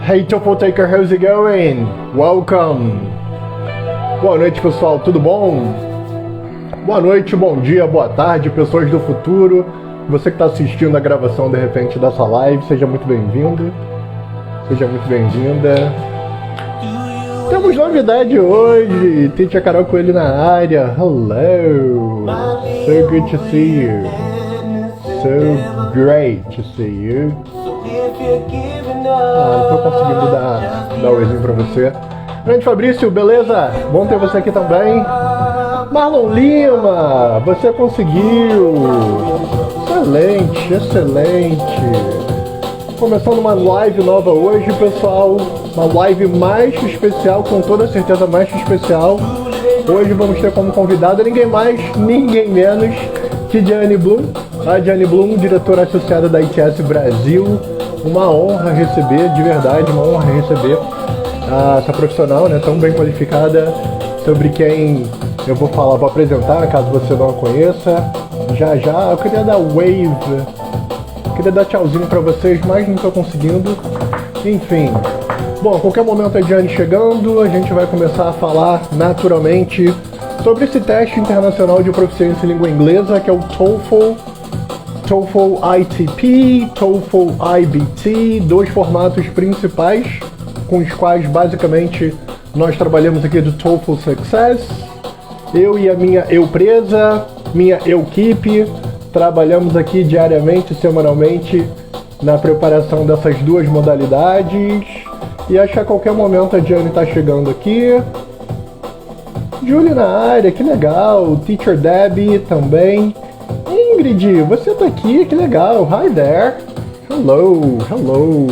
Hey TOEFL Taker, how's it going? Welcome! Boa noite, pessoal, tudo bom? Boa noite, bom dia, boa tarde, pessoas do futuro. Você que está assistindo a gravação, de repente, dessa live, seja muito bem-vindo. Seja muito bem-vinda. Temos novidade hoje. Teacher Carol Coelho na área. Hello. So good to see you. So great to see you. Não tô conseguindo dar oizinho pra você. Grande Fabrício, beleza? Bom ter você aqui também. Marlon Lima, você conseguiu. Excelente, excelente. Começando uma live nova hoje, pessoal. Uma live mais especial, com toda certeza mais especial. Hoje vamos ter como convidada ninguém mais, ninguém menos que Diane Bloom. A Diane Bloom, diretora associada da ITS Brasil. Uma honra receber, de verdade, uma honra receber essa profissional, né, tão bem qualificada, sobre quem eu vou falar, vou apresentar, caso você não a conheça. Já eu queria dar wave, queria dar tchauzinho pra vocês, mas não tô conseguindo. Enfim, bom, a qualquer momento a Diane chegando, a gente vai começar a falar naturalmente sobre esse teste internacional de proficiência em língua inglesa, que é o TOEFL ITP, TOEFL IBT, dois formatos principais com os quais basicamente nós trabalhamos aqui do TOEFL Success. Eu e a minha eu-presa, minha eu-equipe, trabalhamos aqui diariamente, semanalmente, na preparação dessas duas modalidades. E acho que a qualquer momento a Diane está chegando aqui. Julie na área, que legal. Teacher Debbie também. Ingrid, você tá aqui, que legal. Hi there. Hello, hello.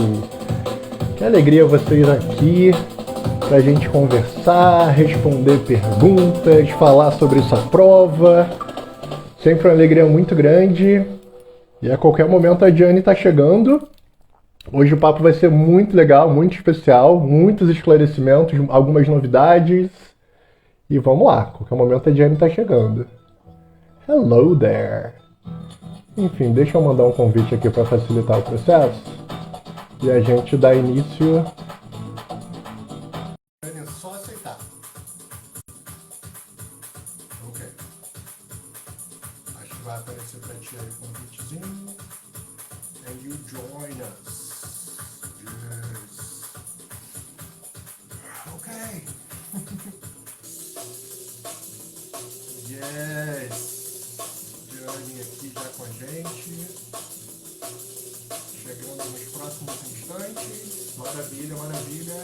Que alegria vocês aqui pra gente conversar, responder perguntas, falar sobre essa prova. Sempre uma alegria muito grande. E a qualquer momento a Diane tá chegando. Hoje o papo vai ser muito legal, muito especial, muitos esclarecimentos, algumas novidades. E vamos lá, a qualquer momento a Diane tá chegando. Hello there. Enfim, deixa eu mandar um convite aqui para facilitar o processo. E a gente dá início. É só aceitar. Ok. Acho que vai aparecer para ti aí o convitezinho. And you join us. Yes. Ok. Yes. Diane aqui já com a gente. Chegando nos próximos instantes. Maravilha, maravilha.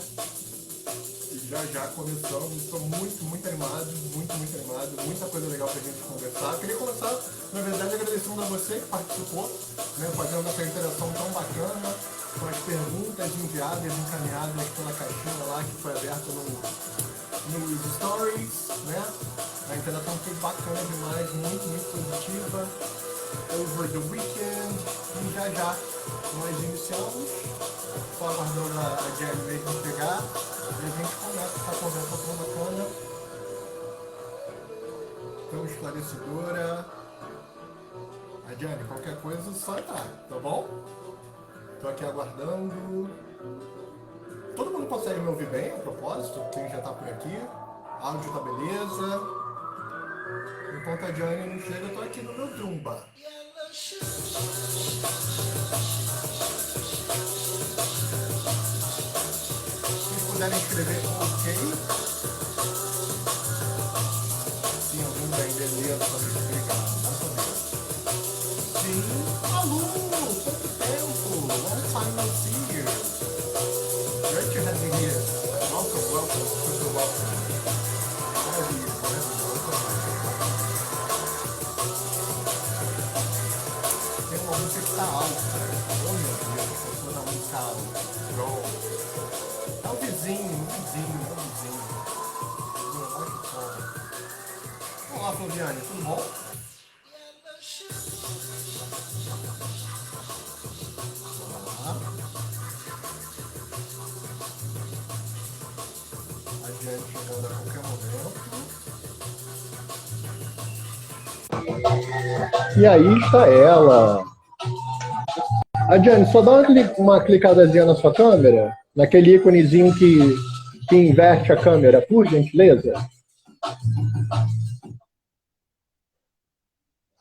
E já começamos. Estou muito animado. Muito animado. Muita coisa legal pra gente conversar. Queria começar, na verdade, agradecendo a você que participou, né, fazendo essa interação tão bacana, com as perguntas enviadas, encaminhadas pela caixinha lá que foi aberta nos stories, né? A interação foi bacana demais, muito positiva. Over the weekend. E já nós iniciamos. Só aguardando a Diane mesmo pegar. E a gente começa essa conversa tão bacana, tão esclarecedora. A Diane, qualquer coisa só entrar, tá bom? Tô aqui aguardando. Todo mundo consegue me ouvir bem, a propósito? Quem já tá por aqui? Áudio tá beleza? Enquanto a Diane não chega, eu tô aqui no meu Zumba. Se puderem escrever ok. Sim, algum bem, beleza, pra me explicar. Sim, alô, quanto tempo? Long time no see you. Great to have you here. Welcome, super welcome. Maravilha, tem uma música que tá alta. Oh meu Deus, a pessoa da música alta. Pronto. É o vizinho. Olá, Flaviane, tudo bom? Olá. A Diane chegando a qualquer momento. E aí está ela. A Diane, só dá uma clicadazinha na sua câmera. naquele íconezinho que inverte a câmera, por gentileza.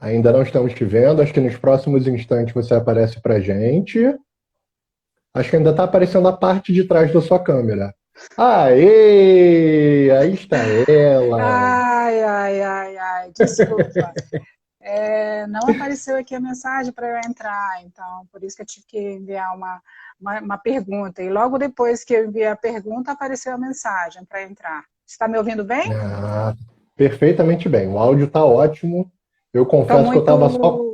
Ainda não estamos te vendo, acho que nos próximos instantes você aparece pra gente. Acho que ainda está aparecendo a parte de trás da sua câmera. Aê! Aí está ela. Ai, ai, ai, ai, desculpa. Não apareceu aqui a mensagem para eu entrar, então por isso que eu tive que enviar uma pergunta. E logo depois que eu enviei a pergunta, apareceu a mensagem para entrar. Está me ouvindo bem? Ah, perfeitamente bem. O áudio está ótimo. Eu Estou confesso que eu estava só. muito.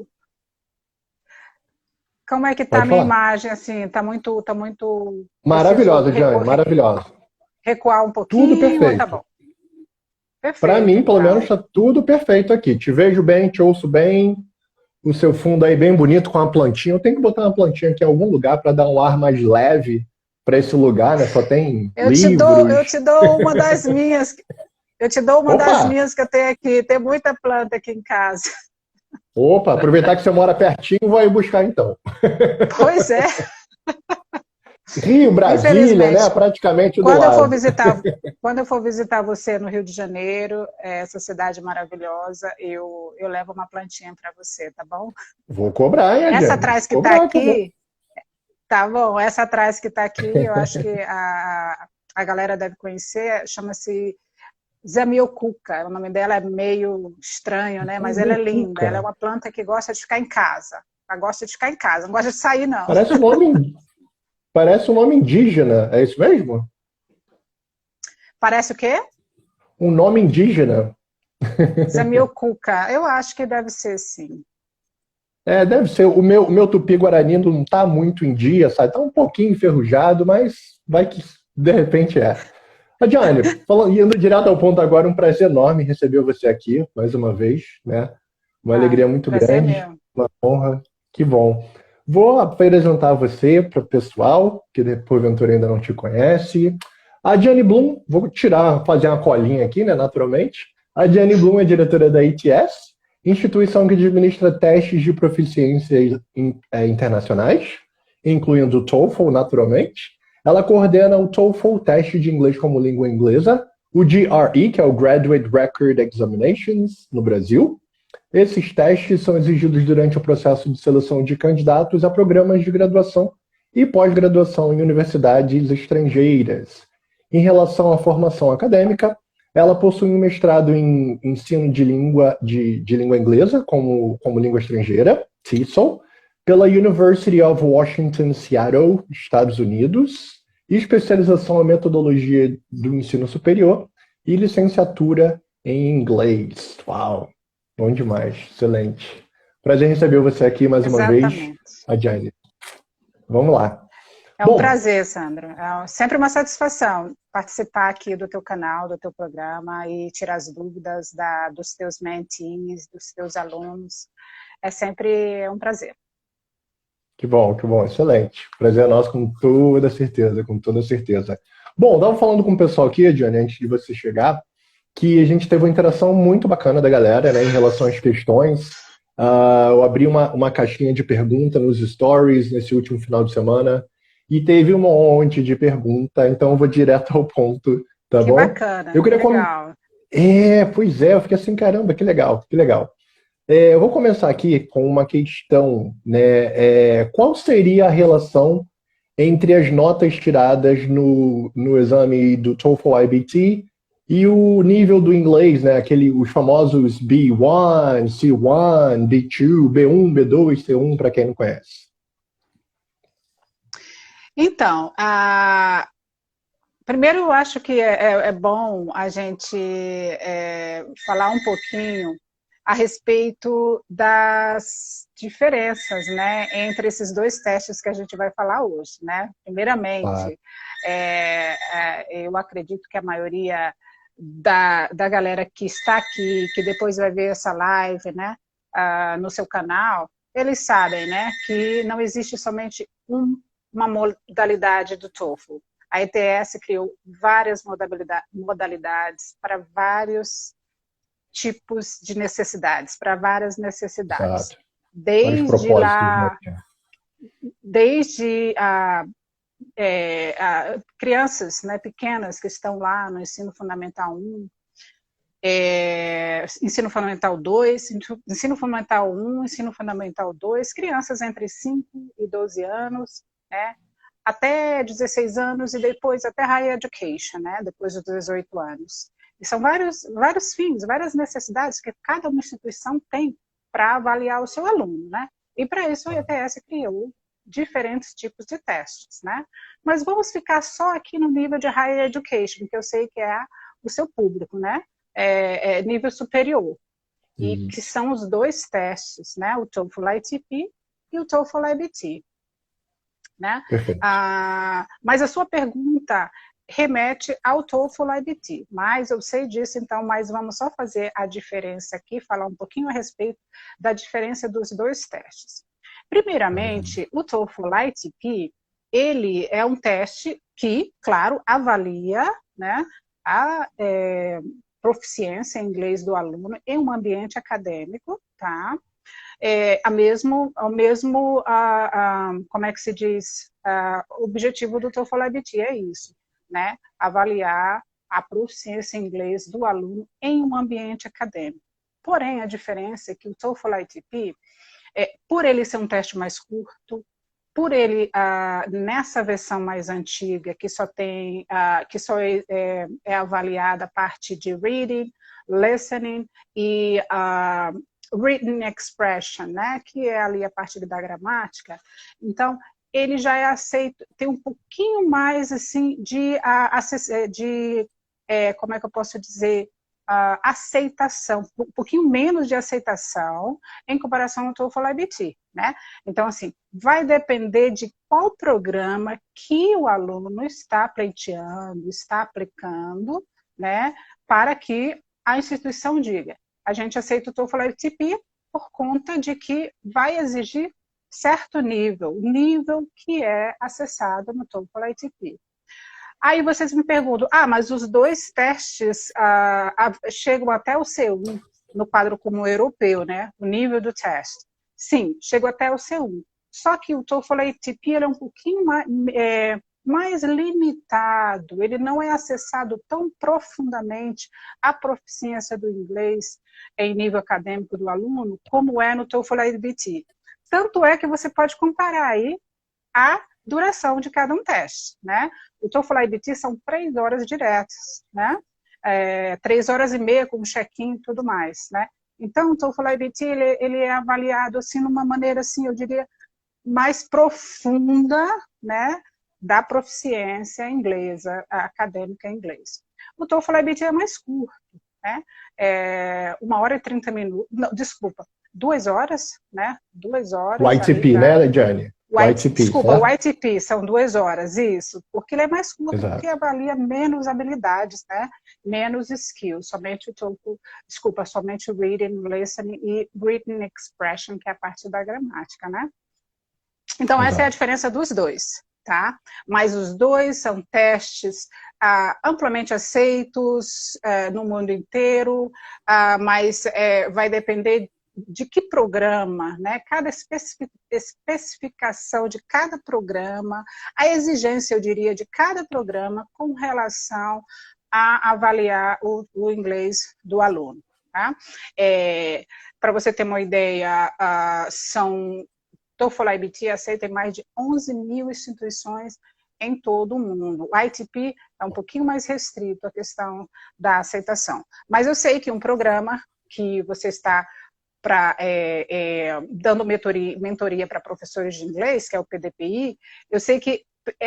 Como é que está a Pode minha falar. imagem assim? Tá muito. Preciso Maravilhosa, Jane, maravilhosa. recuar um Tudo pouquinho ou tá perfeito. bom? Para Perfeito, mim, pelo menos, então. está tudo perfeito aqui. Te vejo bem, te ouço bem. O seu fundo aí bem bonito com a plantinha. Eu tenho que botar uma plantinha aqui em algum lugar para dar um ar mais leve para esse lugar, né? Só tem Eu livros. te dou uma das minhas. Eu te dou uma Opa! das minhas que eu tenho aqui. Tem muita planta aqui em casa. Opa, aproveitar que você mora pertinho, vou aí buscar então. Pois é, Rio, Brasília, né? infelizmente. Praticamente do Quando eu for lado. visitar, quando eu for visitar você no Rio de Janeiro, essa cidade maravilhosa, eu levo uma plantinha para você, tá bom? Vou cobrar, hein, Essa Jane? atrás que está Cobrar, cobrar. aqui, tá bom? Essa atrás que está aqui, eu acho que a galera deve conhecer, chama-se Zamioculca. O nome dela é meio estranho, né? Mas ela é linda. Cuca. Ela é uma planta que gosta de ficar em casa. Ela gosta de ficar em casa, não gosta de sair, não. Parece um nome, parece um nome indígena, é isso mesmo? Parece o quê? Um nome indígena. Zamioculca. Eu acho que deve ser, sim. É, deve ser. O meu tupi-guarani não tá muito em dia, sabe? Tá um pouquinho enferrujado, mas vai que de repente é. A Diane, indo direto ao ponto agora, um prazer enorme receber você aqui mais uma vez, né? Uma Ah, alegria muito prazer grande, meu. uma honra. Que bom. Vou apresentar você para o pessoal que porventura ainda não te conhece. A Diane Bloom, vou fazer uma colinha aqui, né, naturalmente. A Diane Bloom é diretora da ITS, instituição que administra testes de proficiência internacionais, incluindo o TOEFL, naturalmente. Ela coordena o TOEFL, teste de inglês como língua inglesa, o GRE, que é o Graduate Record Examinations, no Brasil. Esses testes são exigidos durante o processo de seleção de candidatos a programas de graduação e pós-graduação em universidades estrangeiras. Em relação à formação acadêmica, ela possui um mestrado em ensino de língua inglesa como língua estrangeira, TESOL, pela University of Washington, Seattle, Estados Unidos, e especialização em metodologia do ensino superior e licenciatura em inglês. Uau! Bom demais, excelente. Prazer receber você aqui mais uma vez, Exatamente. a Jane. Vamos lá. É um Bom, prazer, Sandra. É sempre uma satisfação participar aqui do teu canal, do teu programa e tirar as dúvidas dos teus mentees, dos teus alunos. É sempre um prazer. que bom, excelente. Prazer é nosso com toda certeza, com toda certeza. Bom, estava falando com o pessoal aqui, Jane, antes de você chegar, que a gente teve uma interação muito bacana da galera, né, em relação às questões. Eu abri uma caixinha de pergunta nos stories nesse último final de semana e teve um monte de pergunta, então eu vou direto ao ponto, tá Que bom? bacana, Eu que queria legal. pois é, eu fiquei assim, caramba, que legal, que legal. Eu vou começar aqui com uma questão, né? Qual seria a relação entre as notas tiradas no exame do TOEFL IBT e o nível do inglês, né? Os famosos B1, C1, B2, B1, B2, C1, para quem não conhece. Então, primeiro eu acho que é bom a gente falar um pouquinho a respeito das diferenças, né, entre esses dois testes que a gente vai falar hoje, né? Claro, Primeiramente, eu acredito que a maioria da galera que está aqui, que depois vai ver essa live, né, no seu canal, eles sabem, né, que não existe somente uma modalidade do TOEFL. A ETS criou várias modalidades para vários tipos de necessidades, para várias necessidades. exato. Vários Desde propósitos, né? lá, desde crianças, né, pequenas que estão lá no ensino fundamental 1, ensino fundamental 2, ensino fundamental 1, ensino fundamental 2, crianças entre 5 e 12 anos, né, até 16 anos e depois até higher education, né, depois dos 18 anos. E são vários fins, várias necessidades que cada uma instituição tem para avaliar o seu aluno, né? E para isso o ETS criou diferentes tipos de testes, né? Mas vamos ficar só aqui no nível de higher education, que eu sei que é o seu público, né? Nível superior. E que são os dois testes, né? O TOEFL ITP e o TOEFL IBT. Né? Mas a sua pergunta remete ao TOEFL IBT, mas eu sei disso, então, mas vamos só fazer a diferença aqui, falar um pouquinho a respeito da diferença dos dois testes. Primeiramente, o TOEFL ITP, ele é um teste que, claro, avalia, né, a proficiência em inglês do aluno em um ambiente acadêmico, tá? Como é que se diz, o objetivo do TOEFL IBT é isso, né? Avaliar a proficiência em inglês do aluno em um ambiente acadêmico. Porém, a diferença é que o TOEFL ITP, por ele ser um teste mais curto, por ele, nessa versão mais antiga, que só é avaliada a parte de reading, listening e written expression, né, que é ali a parte da gramática, então ele já é aceito, tem um pouquinho mais assim como é que eu posso dizer, aceitação, um pouquinho menos de aceitação em comparação ao TOEFL IBT, né? Então, assim, vai depender de qual programa que o aluno está pleiteando, está aplicando, né, para que a instituição diga: a gente aceita o TOEFL ITP por conta de que vai exigir certo nível que é acessado no TOEFL ITP. Aí vocês me perguntam, mas os dois testes chegam até o C1 no quadro comum europeu, né? O nível do teste. Sim, chegou até o C1. Só que o TOEFL ITP ele é um pouquinho mais limitado, ele não é acessado tão profundamente a proficiência do inglês em nível acadêmico do aluno, como é no TOEFL IBT. Tanto é que você pode comparar aí a duração de cada um teste, né? O TOEFL IBT são 3 horas diretas, né? 3 horas e meia com check-in e tudo mais, né? Então, o TOEFL IBT, ele é avaliado, assim, de uma maneira, assim, eu diria, mais profunda, né? Da proficiência inglesa, acadêmica em inglês. O TOEFL IBT é mais curto, né? 1 hora e 30 minutos, não, desculpa, 2 horas, né? 2 horas. O ITP, né, Jane? Desculpa, o ITP são 2 horas, isso, porque ele é mais curto, Exato. porque avalia menos habilidades, né? Menos skills, somente o reading, listening e written expression, que é a parte da gramática, né? Então, essa é a diferença dos dois, tá? Mas os dois são testes amplamente aceitos no mundo inteiro, mas vai depender de que programa, né? Cada especificação de cada programa, a exigência, eu diria, de cada programa com relação a avaliar o inglês do aluno. Tá? Para você ter uma ideia, TOEFL IBT aceita em mais de 11 mil instituições em todo o mundo. O ITP é um pouquinho mais restrito a questão da aceitação. Mas eu sei que um programa que você está dando mentoria para professores de inglês, que é o PDPI, eu sei que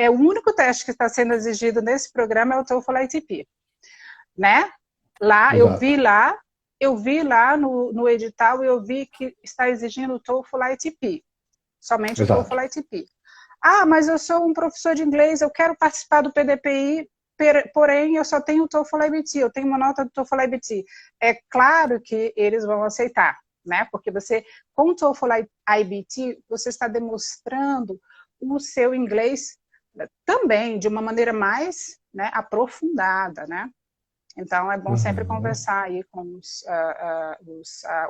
o único teste que está sendo exigido nesse programa é o TOEFL ITP, né? Eu vi lá no edital, eu vi que está exigindo o TOEFL ITP, somente o TOEFL ITP. Mas eu sou um professor de inglês, eu quero participar do PDPI, porém eu só tenho o TOEFL IBT, eu tenho uma nota do TOEFL IBT. É claro que eles vão aceitar, né? Porque você, com o TOEFL IBT, você está demonstrando o seu inglês também de uma maneira mais, né, aprofundada, né? Então, é bom sempre conversar aí com os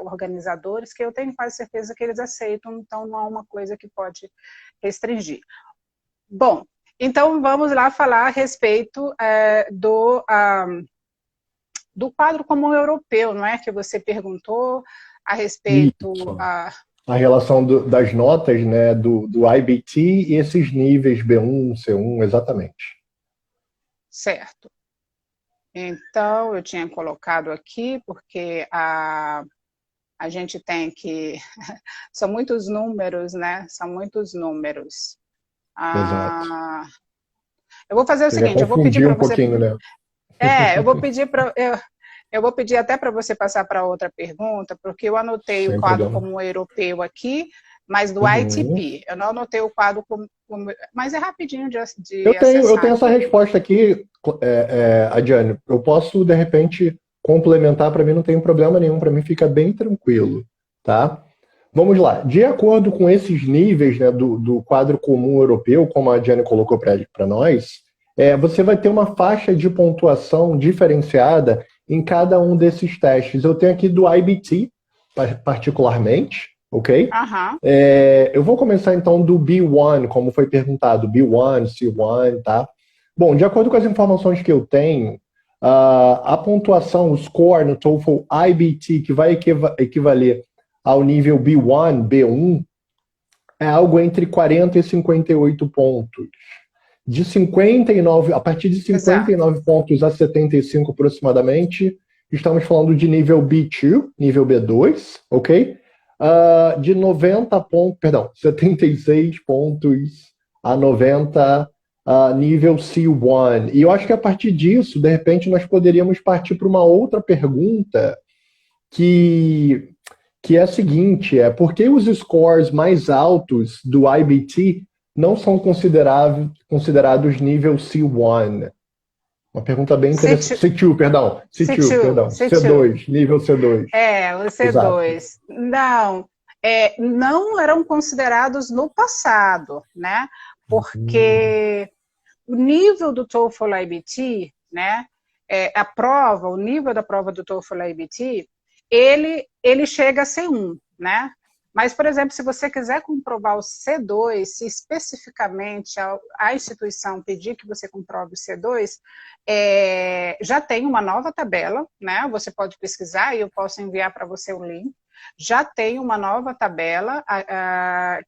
organizadores, que eu tenho quase certeza que eles aceitam, então não é uma coisa que pode restringir. Bom, Então, vamos lá falar a respeito do quadro comum europeu, não é? Que você perguntou a respeito. Isso. A relação das notas, né, do IBT e esses níveis B1, C1, exatamente. Certo. Então, eu tinha colocado aqui, porque a gente tem que. São muitos números, né? São muitos números. Exato. Eu vou fazer o Você já seguinte, eu vou pedir confundiu para um você. pouquinho, né? Eu vou pedir para. Eu vou pedir até para você passar para outra pergunta, porque eu anotei o Sem quadro problema. comum europeu aqui, mas do Uhum. ITP. Eu não anotei o quadro comum. Mas é rapidinho de Eu acessar tenho essa aqui. resposta aqui, Adiane. Eu posso, de repente, complementar, para mim não tem problema nenhum, para mim fica bem tranquilo, tá? Vamos lá. De acordo com esses níveis, né, do quadro comum europeu, como a Adiane colocou para nós, você vai ter uma faixa de pontuação diferenciada em cada um desses testes. Eu tenho aqui do IBT, particularmente, ok? Aham. Eu vou começar então do B1, como foi perguntado, B1, C1, tá? Bom, de acordo com as informações que eu tenho, a pontuação, o score no TOEFL IBT, que vai equivaler ao nível B1, B1, é algo entre 40 e 58 pontos. De 59, a partir de Exato. 59 pontos a 75 aproximadamente, estamos falando de nível B2, nível B2, ok? De 90 pontos, perdão, 76 pontos a 90, nível C1. E eu acho que a partir disso, de repente, nós poderíamos partir para uma outra pergunta que, que é a seguinte, por que os scores mais altos do IBT não são considerados nível C1? Uma pergunta bem interessante. C2, perdão. C2, C2, perdão. C2. C2, nível C2. O Exato. C2. Não, não eram considerados no passado, né? Porque o nível do TOEFL IBT, né? O nível da prova do TOEFL IBT, ele chega a C1, né? Mas, por exemplo, se você quiser comprovar o C2, se especificamente a instituição pedir que você comprove o C2, já tem uma nova tabela, né? Você pode pesquisar e eu posso enviar para você o link. Já tem uma nova tabela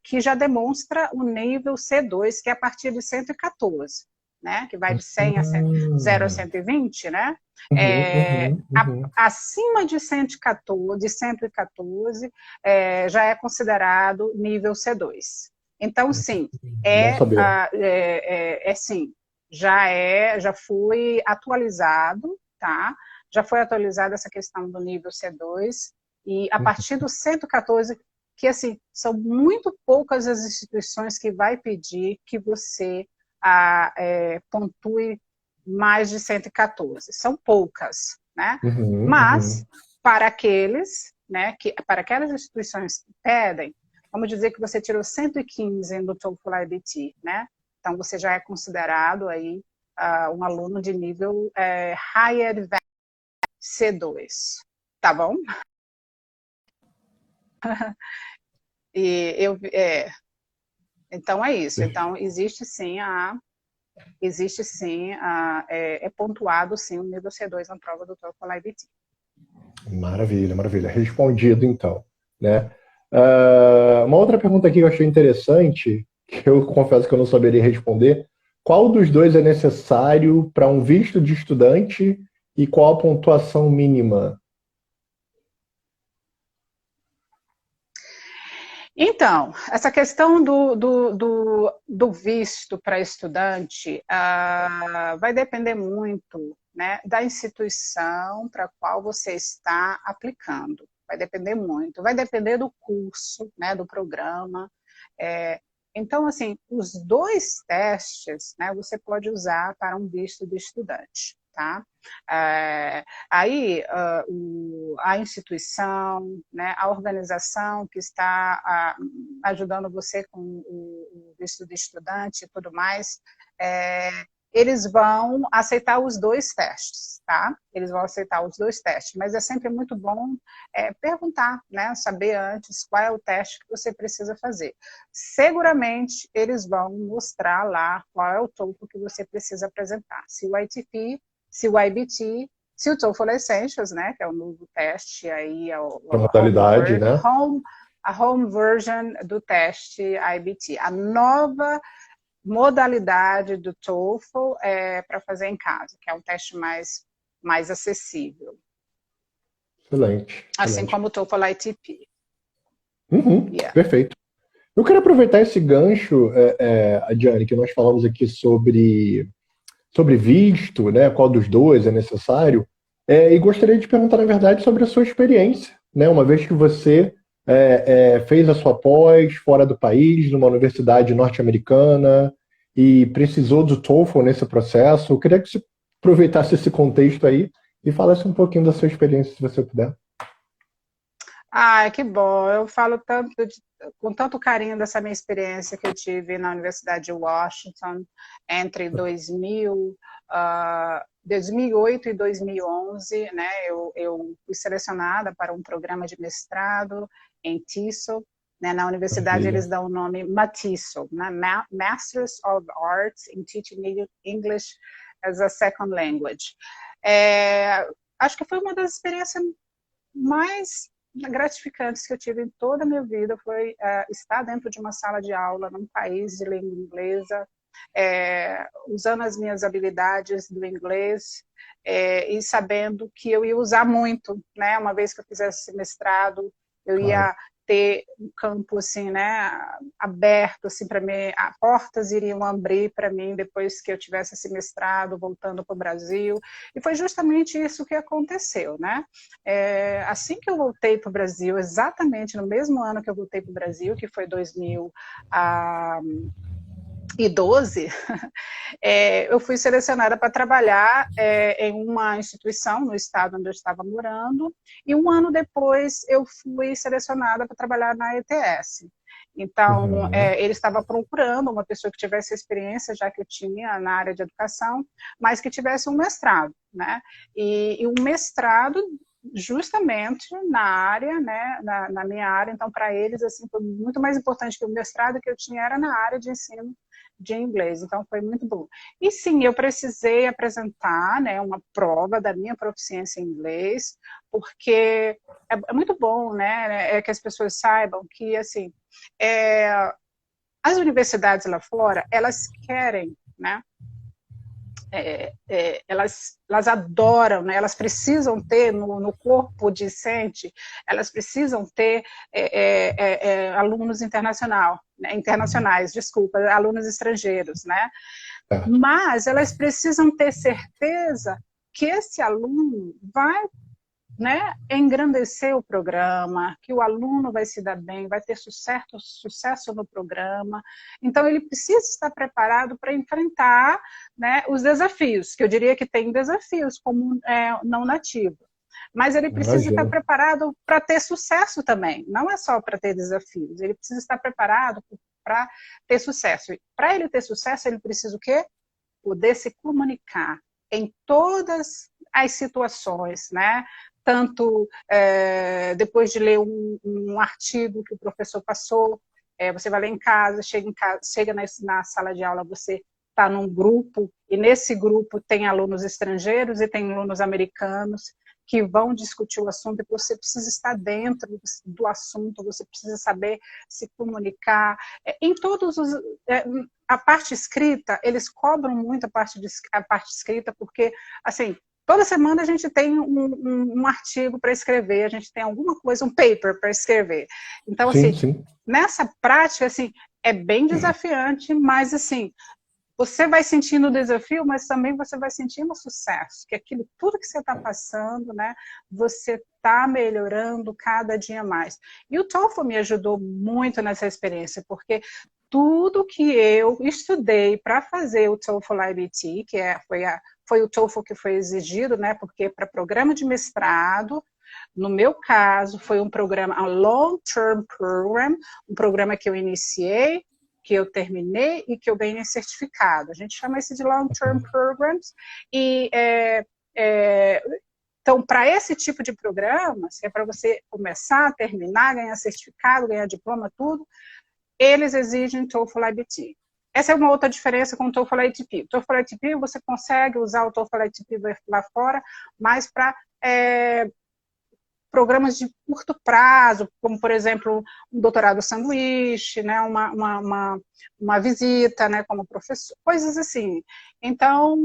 que já demonstra o nível C2, que é a partir de 114, né? Que vai de 100 a 0 a 120, né? Acima de 114, já é considerado nível C2. Então, sim, Bom saber. sim, já foi atualizado, tá? Já foi atualizada essa questão do nível C2, e a partir do 114, que assim, são muito poucas as instituições que vai pedir que você pontue mais de 114. São poucas, né? Mas, para aqueles, né, para aquelas instituições que pedem, vamos dizer que você tirou 115 no TOEFL IBT, né? Então, você já é considerado aí um aluno de nível High Advanced C2, tá bom? Então, é isso. Então, existe sim é pontuado sim o nível C2 na prova do TOEFL IBT. Maravilha, maravilha. Respondido, então. Né? Uma outra pergunta aqui que eu achei interessante, que eu confesso que eu não saberia responder. Qual dos dois é necessário para um visto de estudante e qual a pontuação mínima? Então, essa questão do visto para estudante vai depender muito, né, da instituição para a qual você está aplicando. Vai depender muito. Vai depender do curso, né, do programa. Então, assim, os dois testes, né, você pode usar para um visto de estudante. Tá? Aí a instituição, né, a organização que está ajudando você com o visto de estudante e tudo mais, eles vão aceitar os dois testes, tá? Eles vão aceitar os dois testes, mas é sempre muito bom perguntar, né? Saber antes qual é o teste que você precisa fazer. Seguramente, eles vão mostrar lá qual é o TOEFL que você precisa apresentar. Se o ITP, se o IBT, se o TOEFL Essentials, né? Que é o novo teste aí, A modalidade, né? A home version do teste IBT. A nova modalidade do TOEFL para fazer em casa, que é um teste mais acessível. Excelente. Assim como o TOEFL ITP. Perfeito. Eu quero aproveitar esse gancho, Adiane, que nós falamos aqui sobre visto, né, qual dos dois é necessário, e gostaria de perguntar, na verdade, sobre a sua experiência, né, uma vez que você fez a sua pós fora do país, numa universidade norte-americana, e precisou do TOEFL nesse processo. Eu queria que você aproveitasse esse contexto aí e falasse um pouquinho da sua experiência, se você puder. Que bom. Eu falo com tanto carinho dessa minha experiência que eu tive na Universidade de Washington entre 2008 e 2011, né? Eu fui selecionada para um programa de mestrado em TESOL, né? Na universidade eles dão o nome MATESOL, né? Masters of Arts in Teaching English as a Second Language. Acho que foi uma das experiências mais gratificantes que eu tive em toda a minha vida, foi estar dentro de uma sala de aula num país de língua inglesa, usando as minhas habilidades do inglês e sabendo que eu ia usar muito, né? Uma vez que eu fizesse esse mestrado, eu ia ter um campo assim, né, aberto assim para mim, portas iriam abrir para mim depois que eu tivesse esse mestrado voltando para o Brasil, e foi justamente isso que aconteceu, né? Assim que eu voltei para o Brasil, exatamente no mesmo ano que eu voltei para o Brasil, que foi 2012, eu fui selecionada para trabalhar em uma instituição no estado onde eu estava morando, e um ano depois eu fui selecionada para trabalhar na ETS. Então, ele estava procurando uma pessoa que tivesse experiência, já que eu tinha na área de educação, mas que tivesse um mestrado, né? E um mestrado justamente na área, né, na minha área. Então, para eles, assim, foi muito mais importante que o mestrado que eu tinha era na área de ensino de inglês, então foi muito bom. E sim, eu precisei apresentar, né, uma prova da minha proficiência em inglês, porque é muito bom, né, que as pessoas saibam que, assim, as universidades lá fora, elas querem, né, elas adoram, né? Elas precisam ter no corpo discente, elas precisam ter alunos internacionais, desculpa, alunos estrangeiros, né? Mas elas precisam ter certeza que esse aluno vai, né, engrandecer o programa, que o aluno vai se dar bem, vai ter sucesso no programa. Então, ele precisa estar preparado para enfrentar, né, os desafios, que eu diria que tem desafios como não nativo. Mas ele precisa estar preparado para ter sucesso também, não é só para ter desafios, ele precisa estar preparado para ter sucesso. Para ele ter sucesso, ele precisa o quê? Poder se comunicar em todas as situações, né? Tanto depois de ler um artigo que o professor passou, você vai ler em casa, chega na sala de aula, você está num grupo, e nesse grupo tem alunos estrangeiros e tem alunos americanos que vão discutir o assunto, e você precisa estar dentro do assunto, você precisa saber se comunicar. Em todos os... a parte escrita, eles cobram muito a parte escrita, porque, assim, toda semana a gente tem um artigo para escrever, a gente tem alguma coisa, um paper para escrever. Então, assim, nessa prática, assim, é bem desafiante, mas, assim, você vai sentindo o desafio, mas também você vai sentindo o sucesso, que aquilo tudo que você está passando, né, você está melhorando cada dia mais. E o TOEFL me ajudou muito nessa experiência, porque tudo que eu estudei para fazer o TOEFL IBT, que foi o TOEFL que foi exigido, né, porque para programa de mestrado, no meu caso, foi um programa, um long-term program, um programa que eu iniciei que eu terminei e que eu ganhei certificado. A gente chama isso de long-term programs. E, então, para esse tipo de programas, que é para você começar, terminar, ganhar certificado, ganhar diploma, tudo, eles exigem TOEFL IBT. Essa é uma outra diferença com o TOEFL ITP. O TOEFL ITP, você consegue usar o TOEFL ITP lá fora, mas para programas de curto prazo, como, por exemplo, um doutorado sanduíche, né, uma visita, né, como professor, coisas assim. Então,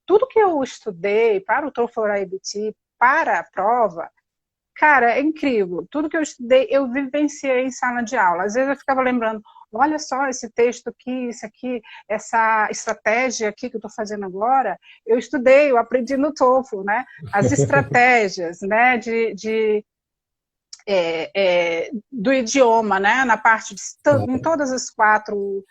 tudo que eu estudei para o TOEFL IBT, para a prova, cara, é incrível. Tudo que eu estudei, eu vivenciei em sala de aula. Às vezes eu ficava lembrando, olha só esse texto aqui, isso aqui, essa estratégia aqui que eu estou fazendo agora, eu estudei, eu aprendi no TOEFL, né? As estratégias, né, do idioma, né? Na parte em todas as 4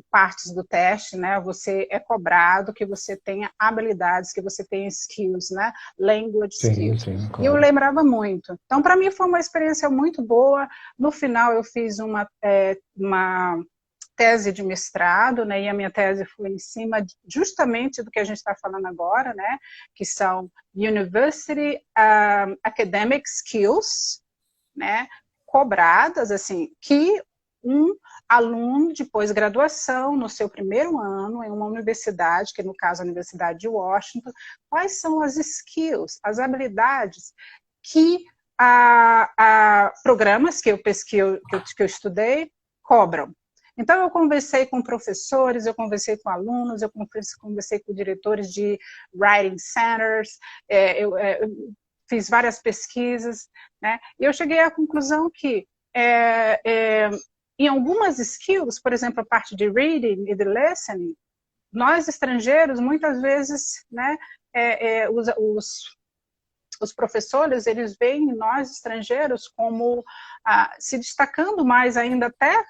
partes do teste, né? Você é cobrado que você tenha habilidades, que você tenha skills, né? Language skills. Sim, claro. E eu lembrava muito. Então, para mim, foi uma experiência muito boa. No final, eu fiz uma tese de mestrado, né? E a minha tese foi em cima justamente do que a gente está falando agora, né? Que são University Academic Skills, né? Cobradas, assim, que um aluno de pós-graduação, no seu primeiro ano, em uma universidade, que no caso a Universidade de Washington, quais são as skills, as habilidades que programas que eu estudei cobram. Então, eu conversei com professores, eu conversei com alunos, eu conversei com diretores de writing centers, eu fiz várias pesquisas, né? E eu cheguei à conclusão que em algumas skills, por exemplo, a parte de reading e de listening, nós estrangeiros, muitas vezes, né, os professores, eles veem nós estrangeiros como se destacando mais ainda até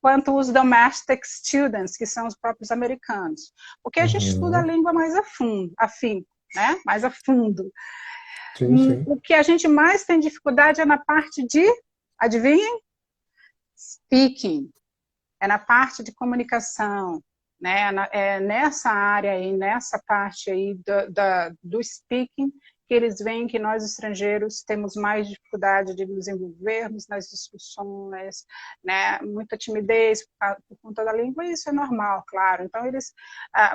quanto os domestic students, que são os próprios americanos. Porque a gente estuda a língua mais né, mais a fundo. Sim. O que a gente mais tem dificuldade é na parte de, adivinhem? Speaking, é na parte de comunicação, né? É nessa área aí, nessa parte aí do speaking, que eles veem que nós estrangeiros temos mais dificuldade de nos envolvermos nas discussões, né? Muita timidez por conta da língua, e isso é normal, claro. Então,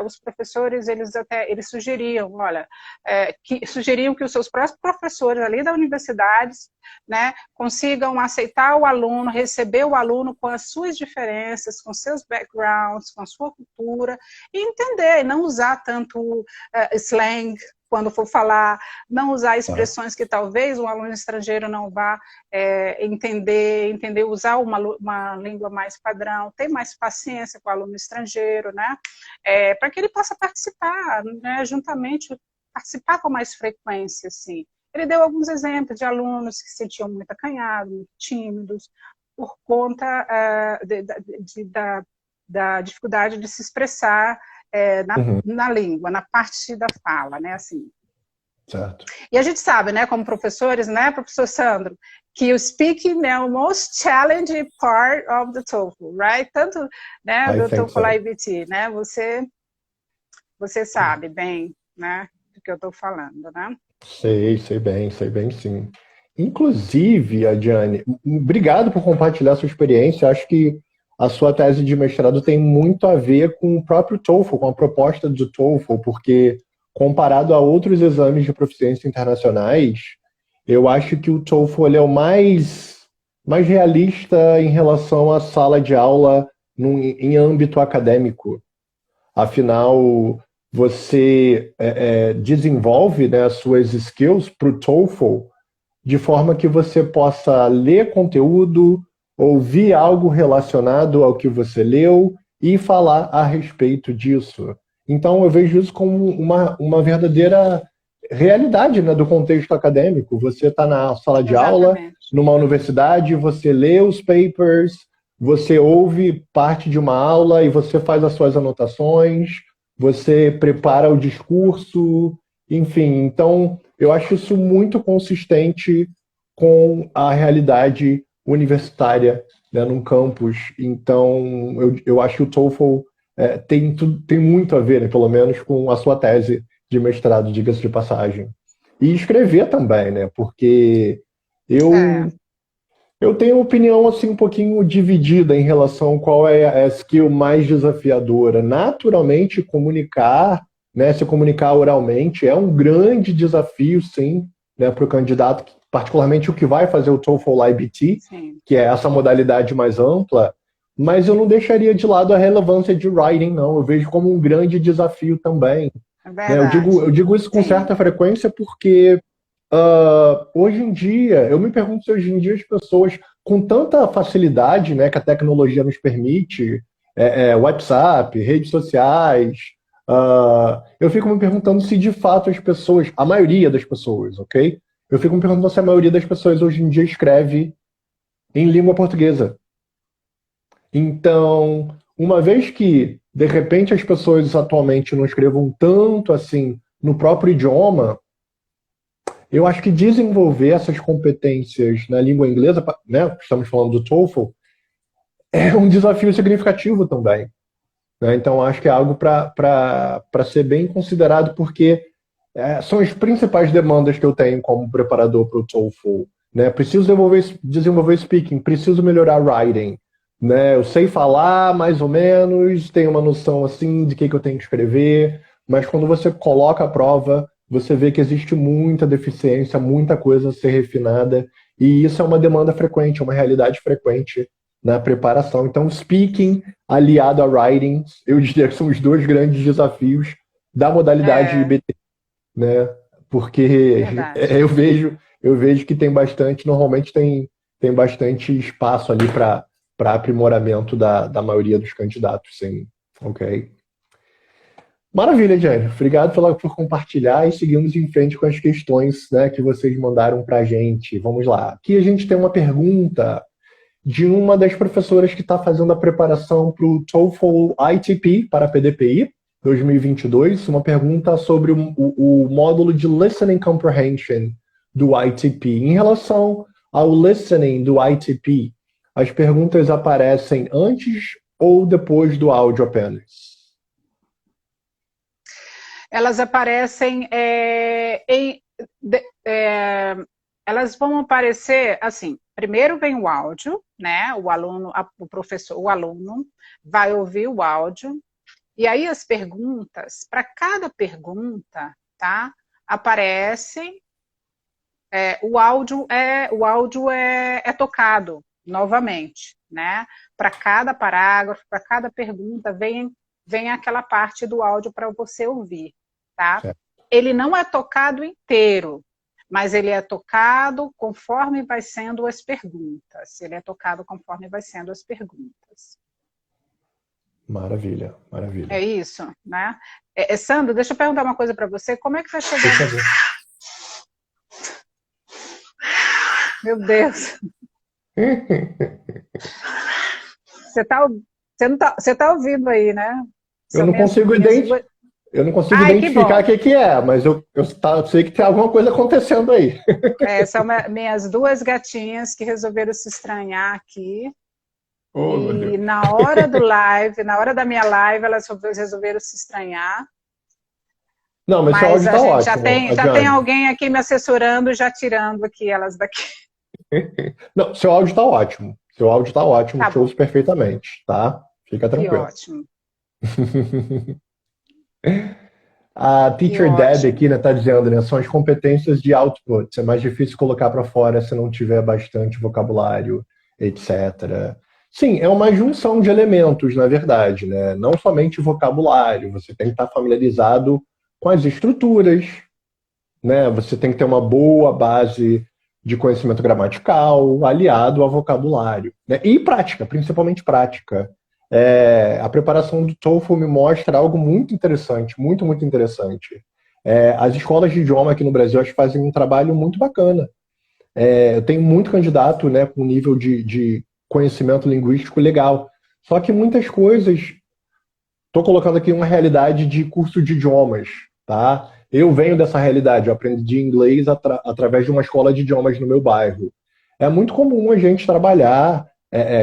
os professores, eles sugeriam, sugeriam que os seus próprios professores ali da universidade, né, consigam aceitar o aluno, receber o aluno com as suas diferenças, com seus backgrounds, com a sua cultura, e entender, não usar tanto slang, quando for falar, não usar expressões que talvez um aluno estrangeiro não vá entender, usar uma língua mais padrão, ter mais paciência com o aluno estrangeiro, né? Para que ele possa participar, né, juntamente, participar com mais frequência, assim. Ele deu alguns exemplos de alunos que se sentiam muito acanhados, muito tímidos, por conta da dificuldade de se expressar na língua, na parte da fala, né, assim. Certo. E a gente sabe, né, como professores, né, professor Sandro, que o speaking é o most challenging part of the TOEFL, right? Tanto, né, do TOEFL IBT, né, você sabe bem, né, do que eu estou falando, né? Sei bem, sim. Inclusive, Adiane, obrigado por compartilhar sua experiência. Acho que a sua tese de mestrado tem muito a ver com o próprio TOEFL, com a proposta do TOEFL, porque comparado a outros exames de proficiência internacionais, eu acho que o TOEFL ele é o mais realista em relação à sala de aula em âmbito acadêmico. Afinal, você desenvolve, né, as suas skills para o TOEFL de forma que você possa ler conteúdo, ouvir algo relacionado ao que você leu e falar a respeito disso. Então, eu vejo isso como uma verdadeira realidade, né, do contexto acadêmico. Você está na sala de aula, numa universidade, você lê os papers, você ouve parte de uma aula e você faz as suas anotações, você prepara o discurso, enfim. Então, eu acho isso muito consistente com a realidade universitária né, num campus. Então, eu acho que o TOEFL tem muito a ver, né, pelo menos, com a sua tese de mestrado, diga-se de passagem. E escrever também, né? Porque É, eu, eu tenho uma opinião assim um pouquinho dividida em relação a qual é a skill mais desafiadora. Naturalmente, comunicar, né, se comunicar oralmente é um grande desafio, sim, né, para o candidato, particularmente o que vai fazer o TOEFL IBT, sim, que é essa modalidade mais ampla, mas eu não deixaria de lado a relevância de writing, não. Eu vejo como um grande desafio também. é Né? verdade. Eu digo isso com Sim, certa frequência porque hoje em dia, eu me pergunto se hoje em dia as pessoas, com tanta facilidade, né, que a tecnologia nos permite, WhatsApp, redes sociais, eu fico me perguntando se de fato as pessoas, a maioria das pessoas, ok? Eu fico me perguntando se a maioria das pessoas hoje em dia escreve em língua portuguesa. Então, uma vez que, de repente, as pessoas atualmente não escrevam tanto assim no próprio idioma, eu acho que desenvolver essas competências na língua inglesa, né, estamos falando do TOEFL, é um desafio significativo também. Né? Então, acho que é algo para ser bem considerado, porque são as principais demandas que eu tenho como preparador para o TOEFL. Né? Preciso desenvolver speaking, preciso melhorar writing. Né? Eu sei falar mais ou menos, tenho uma noção assim de que eu tenho que escrever, mas quando você coloca a prova, você vê que existe muita deficiência, muita coisa a ser refinada, e isso é uma demanda frequente, é uma realidade frequente na preparação. Então, speaking aliado a writing, eu diria que são os dois grandes desafios da modalidade é IBT, né? Porque verdade. eu vejo que tem bastante, normalmente tem bastante espaço ali para aprimoramento da maioria dos candidatos, sim. Ok. Maravilha, Jane. Obrigado por compartilhar e seguimos em frente com as questões, né, que vocês mandaram para a gente. Vamos lá. Aqui a gente tem uma pergunta de uma das professoras que está fazendo a preparação para o TOEFL ITP para a PDPI 2022, uma pergunta sobre o módulo de Listening Comprehension do ITP. Em relação ao listening do ITP, as perguntas aparecem antes ou depois do áudio apenas? Elas aparecem elas vão aparecer assim. Primeiro vem o áudio, né? O aluno, o professor, o aluno vai ouvir o áudio e aí as perguntas, para cada pergunta, tá? Aparece o áudio é tocado novamente, né? Para cada parágrafo, para cada pergunta vem aquela parte do áudio para você ouvir, tá? Certo. Ele não é tocado inteiro, mas ele é tocado conforme vai sendo as perguntas. Ele é tocado conforme vai sendo as perguntas. Maravilha, maravilha. É isso, né? Sandro, deixa eu perguntar uma coisa para você. Como é que vai Por chegar? favor. Meu Deus. Você tá ouvindo aí, né? Eu São não consigo minhas duas. eu não consigo Ai, que identificar bom. o que que é, mas eu sei que tem alguma coisa acontecendo aí. São minhas duas gatinhas que resolveram se estranhar aqui. Oh, meu E Deus. na hora do live, na hora da minha live, elas resolveram se estranhar. Não, mas seu Mas áudio a tá gente ótimo, já tem Adriane. alguém aqui me assessorando, já tirando aqui elas daqui. Não, seu áudio tá ótimo. Seu áudio tá ótimo, Tá te ouço bom, perfeitamente, tá? Fica que tranquilo. ótimo, A que Teacher Deb ótimo. aqui, né, tá dizendo, né, são as competências de output. É mais difícil colocar para fora se não tiver bastante vocabulário, etc. Sim, é uma junção de elementos, na verdade, né? Não somente vocabulário, você tem que estar familiarizado com as estruturas, né? Você tem que ter uma boa base de conhecimento gramatical, aliado a vocabulário, né? E prática, principalmente prática. A preparação do TOEFL me mostra algo muito interessante, muito, muito interessante. As escolas de idioma aqui no Brasil acho que fazem um trabalho muito bacana. Eu tenho muito candidato, né, com nível de conhecimento linguístico legal. Só que muitas coisas, estou colocando aqui uma realidade de curso de idiomas, tá? Eu venho dessa realidade, eu aprendi inglês através de uma escola de idiomas no meu bairro. É muito comum a gente trabalhar,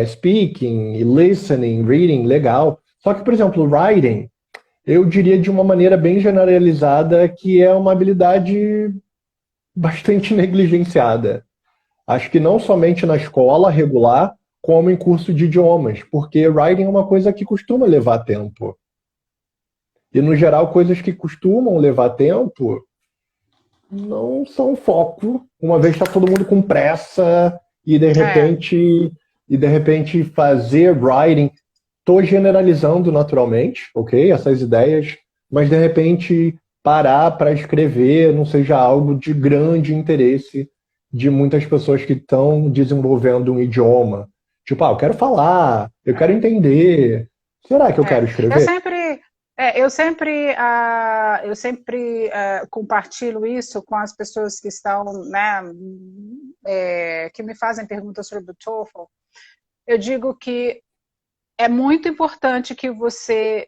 speaking, listening, reading, legal. Só que, por exemplo, writing, eu diria de uma maneira bem generalizada que é uma habilidade bastante negligenciada. Acho que não somente na escola regular, como em curso de idiomas, porque writing é uma coisa que costuma levar tempo. E, no geral, coisas que costumam levar tempo não são foco, uma vez está todo mundo com pressa É, e de repente fazer writing. Estou generalizando naturalmente, ok? Essas ideias, mas de repente parar para escrever não seja algo de grande interesse de muitas pessoas que estão desenvolvendo um idioma. Tipo, eu quero falar, eu quero é. entender. Será que eu quero Eu escrever? sempre, eu sempre compartilho isso com as pessoas que estão, né, que me fazem perguntas sobre o TOEFL. Eu digo que é muito importante que você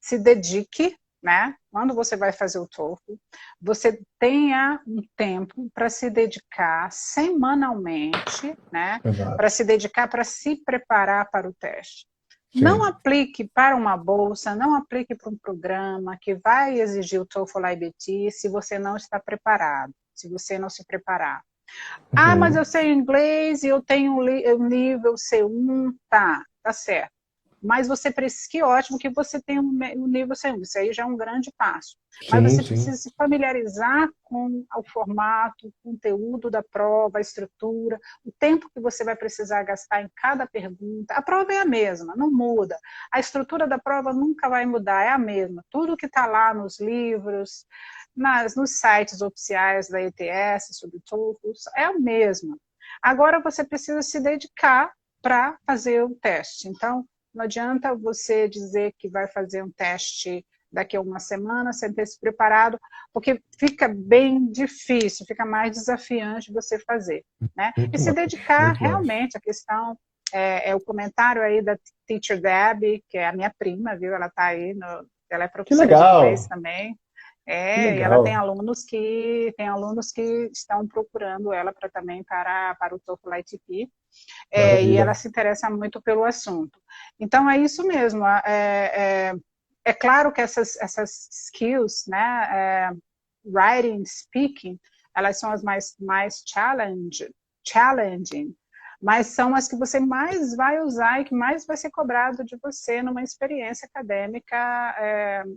se dedique, né? Quando você vai fazer o TOEFL, você tenha um tempo para se dedicar semanalmente, né? Para Exato. se dedicar para se preparar para o teste. Não Sim. aplique para uma bolsa, não aplique para um programa que vai exigir o TOEFL IBT se você não está preparado, se você não se preparar. Ah, mas Uhum. eu sei inglês e eu tenho um nível C1, tá certo. Mas você precisa, que ótimo que você tem um nível C1, isso aí já é um grande passo. Mas Sim, você sim. precisa se familiarizar com o formato, o conteúdo da prova, a estrutura, o tempo que você vai precisar gastar em cada pergunta. A prova é a mesma, não muda. A estrutura da prova nunca vai mudar, é a mesma. Tudo que está lá nos livros, nos sites oficiais da ETS sobre o TOEFL, é a mesma. Agora você precisa se dedicar para fazer o teste. Então, não adianta você dizer que vai fazer um teste daqui a uma semana sem ter se preparado, porque fica bem difícil, fica mais desafiante você fazer. Né? E Muito se mais. dedicar Muito mais. realmente à questão, o comentário aí da Teacher Debbie, que é a minha prima, viu? Ela está aí, ela é Que professora de inglês legal. também, Que e ela legal. tem alunos que estão procurando ela também para o TOEFL ITP, e ela Maravilha. se interessa muito pelo assunto. Então é isso mesmo. É claro que essas skills, né, writing, speaking, elas são as mais challenging, mas são as que você mais vai usar e que mais vai ser cobrado de você numa experiência acadêmica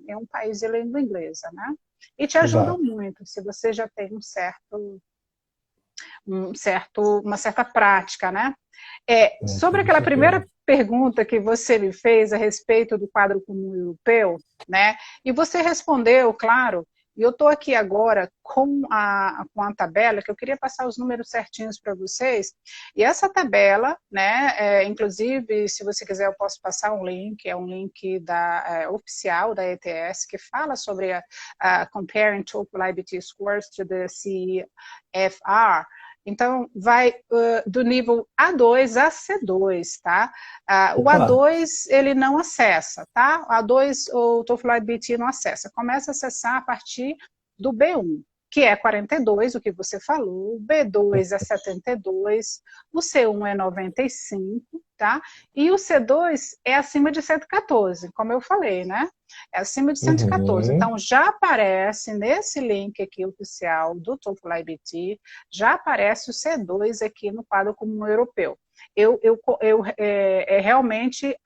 em um país de língua inglesa, né? E te ajudam Exato. muito, se você já tem uma certa prática, né? Com Sobre toda aquela certeza. primeira pergunta que você me fez a respeito do quadro comum europeu, né? E você respondeu, claro, e eu estou aqui agora com a tabela, que eu queria passar os números certinhos para vocês, e essa tabela, né, inclusive, se você quiser, eu posso passar um link, é um link oficial da ETS, que fala sobre a Comparing TOEFL IBT Scores to the CFR. Então, vai do nível A2 a C2, tá? O Opa. A2, ele não acessa, tá? O A2, o TOEFL IBT não acessa. Começa a acessar a partir do B1, que é 42, o que você falou, o B2 é 72, o C1 é 95, tá? E o C2 é acima de 114, como eu falei, né? É acima de 114. Uhum. Então, já aparece nesse link aqui oficial do TOEFL IBT, já aparece o C2 aqui no quadro comum europeu. Realmente,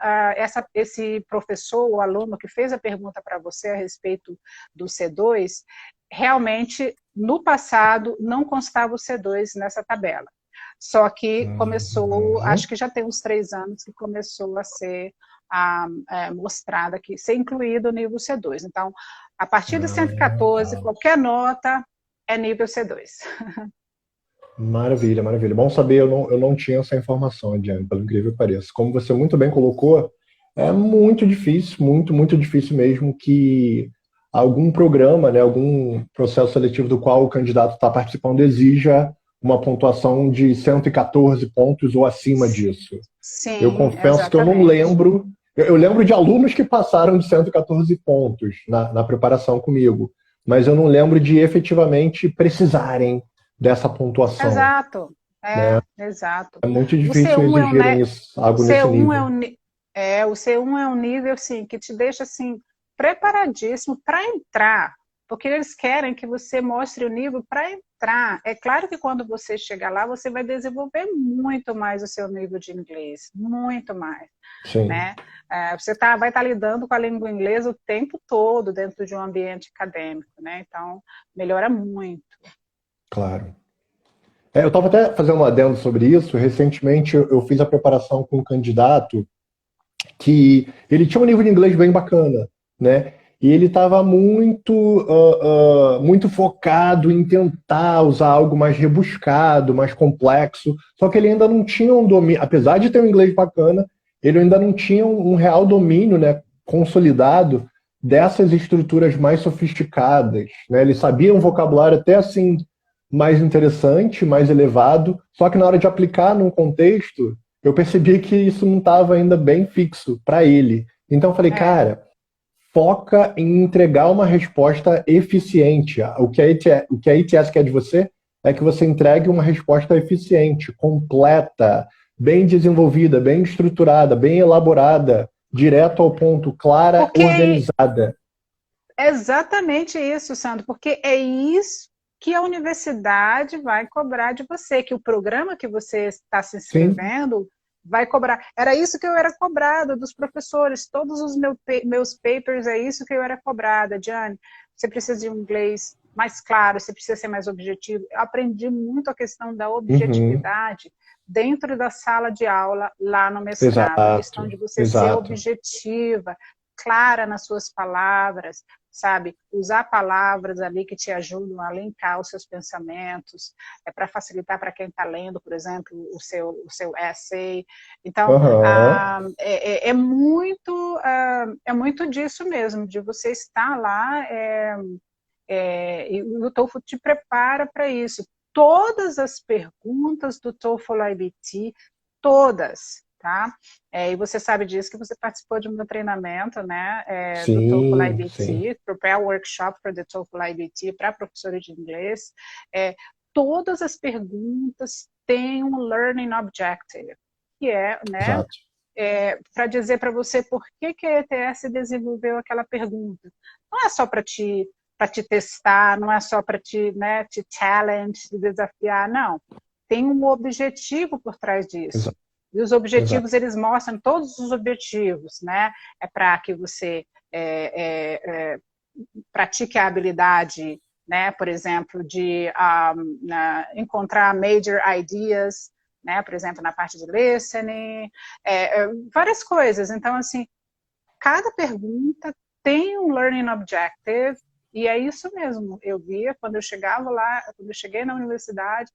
esse professor, o aluno que fez a pergunta para você a respeito do C2, realmente, no passado, não constava o C2 nessa tabela. Só que começou, Uhum. acho que já tem uns 3 anos que começou a ser mostrada aqui, ser incluído o nível C2. Então, a partir de Tá. 114, qualquer nota é nível C2. Maravilha, maravilha. Bom saber, eu não tinha essa informação, Adiane, pelo incrível que pareça. Como você muito bem colocou, é muito difícil, muito, muito difícil mesmo que algum programa, né, algum processo seletivo do qual o candidato está participando exija uma pontuação de 114 pontos ou acima disso. Eu Sim, confesso que eu não exatamente. lembro. Eu lembro de alunos que passaram de 114 pontos na preparação comigo, mas eu não lembro de efetivamente precisarem dessa pontuação. Exato. Exato. É muito O difícil C1 é um, exigirem né, isso, o algo nesse C1 é nível. um, o C1 é um nível assim que te deixa assim preparadíssimo para entrar, porque eles querem que você mostre o nível para entrar. É claro que quando você chegar lá, você vai desenvolver muito mais o seu nível de inglês, muito mais, Sim, né? Você vai estar lidando com a língua inglesa o tempo todo dentro de um ambiente acadêmico, né? Então, melhora muito. claro. Eu estava até fazendo um adendo sobre isso. Recentemente eu fiz a preparação com um candidato que ele tinha um nível de inglês bem bacana, né? E ele estava muito focado em tentar usar algo mais rebuscado, mais complexo. Só que ele ainda não tinha um domínio, apesar de ter um inglês bacana, ele ainda não tinha um real domínio, né, consolidado dessas estruturas mais sofisticadas, né? Ele sabia um vocabulário até assim mais interessante, mais elevado, só que na hora de aplicar num contexto eu percebi que isso não estava ainda bem fixo para ele. Então eu falei, É, cara, foca em entregar uma resposta eficiente. O que a ITS quer de você é que você entregue uma resposta eficiente, completa, bem desenvolvida, bem estruturada, bem elaborada, direto ao ponto, clara, porque organizada. é exatamente isso, Sandro, porque é isso que a universidade vai cobrar de você, que o programa que você está se Sim. inscrevendo vai cobrar. Era isso que eu era cobrada dos professores, todos os meus papers, é isso que eu era cobrada. Diane, você precisa de um inglês mais claro, você precisa ser mais objetivo. Eu aprendi muito a questão da Uhum. objetividade dentro da sala de aula lá no mestrado, a questão Exato, de você ser exato. objetiva, clara nas suas palavras, sabe? Usar palavras ali que te ajudam a linkar os seus pensamentos, para facilitar para quem está lendo, por exemplo, o seu essay. Então, Aham. é muito disso mesmo, de você estar lá, e o TOEFL te prepara para isso. Todas as perguntas do TOEFL IBT, todas, tá? E você sabe disso, que você participou de um meu treinamento, né, do TOEFL Sim, sim. IBT, Prepare Workshop for the TOEFL IBT, para professores de inglês. Todas as perguntas têm um Learning Objective, que é, né, Exato. para dizer para você por que a ETS desenvolveu aquela pergunta. Não é só para te testar, não é só para te challenge, te desafiar, não. Tem um objetivo por trás disso. Exato. E os Exato. objetivos, eles mostram todos os objetivos, né? É para que você pratique a habilidade, né? Por exemplo, de encontrar major ideas, né? Por exemplo, na parte de listening, várias coisas. Então, assim, cada pergunta tem um learning objective, e é isso mesmo. Eu via quando eu chegava lá, quando eu cheguei na universidade,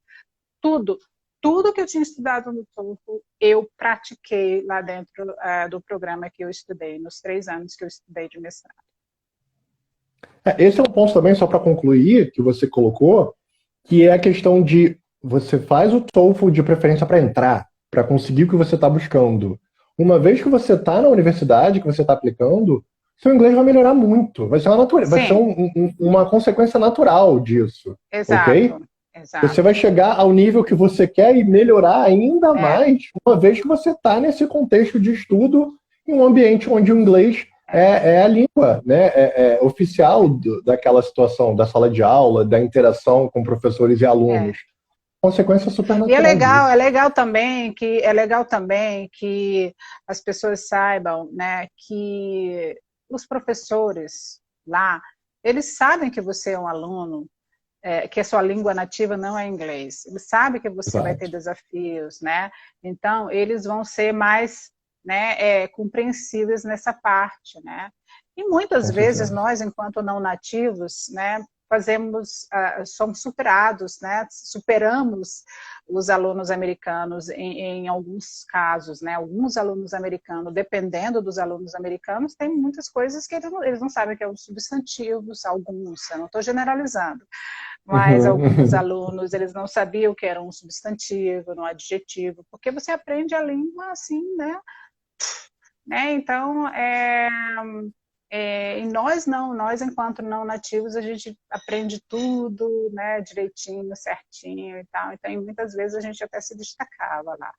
tudo, tudo que eu tinha estudado no TOEFL, eu pratiquei lá dentro do programa que eu estudei, nos 3 anos que eu estudei de mestrado. Esse é um ponto também, só para concluir, que você colocou, que é a questão de você faz o TOEFL de preferência para entrar, para conseguir o que você está buscando. Uma vez que você está na universidade, que você está aplicando, seu inglês vai melhorar muito. Vai ser Sim, uma consequência natural disso, ok? exato, Você vai exato. chegar ao nível que você quer e melhorar ainda É, mais, uma vez que você está nesse contexto de estudo em um ambiente onde o inglês é, é a língua, né, é oficial daquela situação, da sala de aula, da interação com professores e é. alunos. Consequência super E natural é disso. legal também que as pessoas saibam, né, que os professores lá, eles sabem que você é um aluno, que a sua língua nativa não é inglês. Eles sabem que você vai ter Exato, desafios, né? Então, eles vão ser mais, né, compreensíveis nessa parte, né? E muitas com vezes certeza. nós, enquanto não nativos, né, somos superados, né? Superamos os alunos americanos em alguns casos, né? Alguns alunos americanos, dependendo dos alunos americanos, tem muitas coisas que eles não sabem que é os substantivos, alguns, eu não estou generalizando, mas alguns Uhum. alunos, eles não sabiam o que era um substantivo, um adjetivo, porque você aprende a língua assim, né? Então, E nós não, nós enquanto não nativos, a gente aprende tudo, né, direitinho, certinho e tal. Então, muitas vezes a gente até se destacava lá.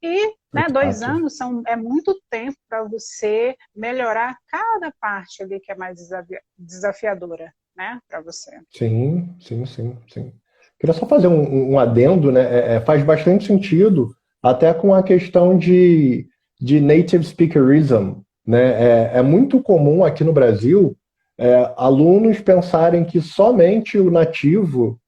E, né, 2 Exato. anos é muito tempo para você melhorar cada parte ali que é mais desafiadora, né, para você. Sim, sim, sim, sim. Queria só fazer um adendo, né? Faz bastante sentido, até com a questão de native speakerism, né? É muito comum aqui no Brasil alunos pensarem que somente o nativo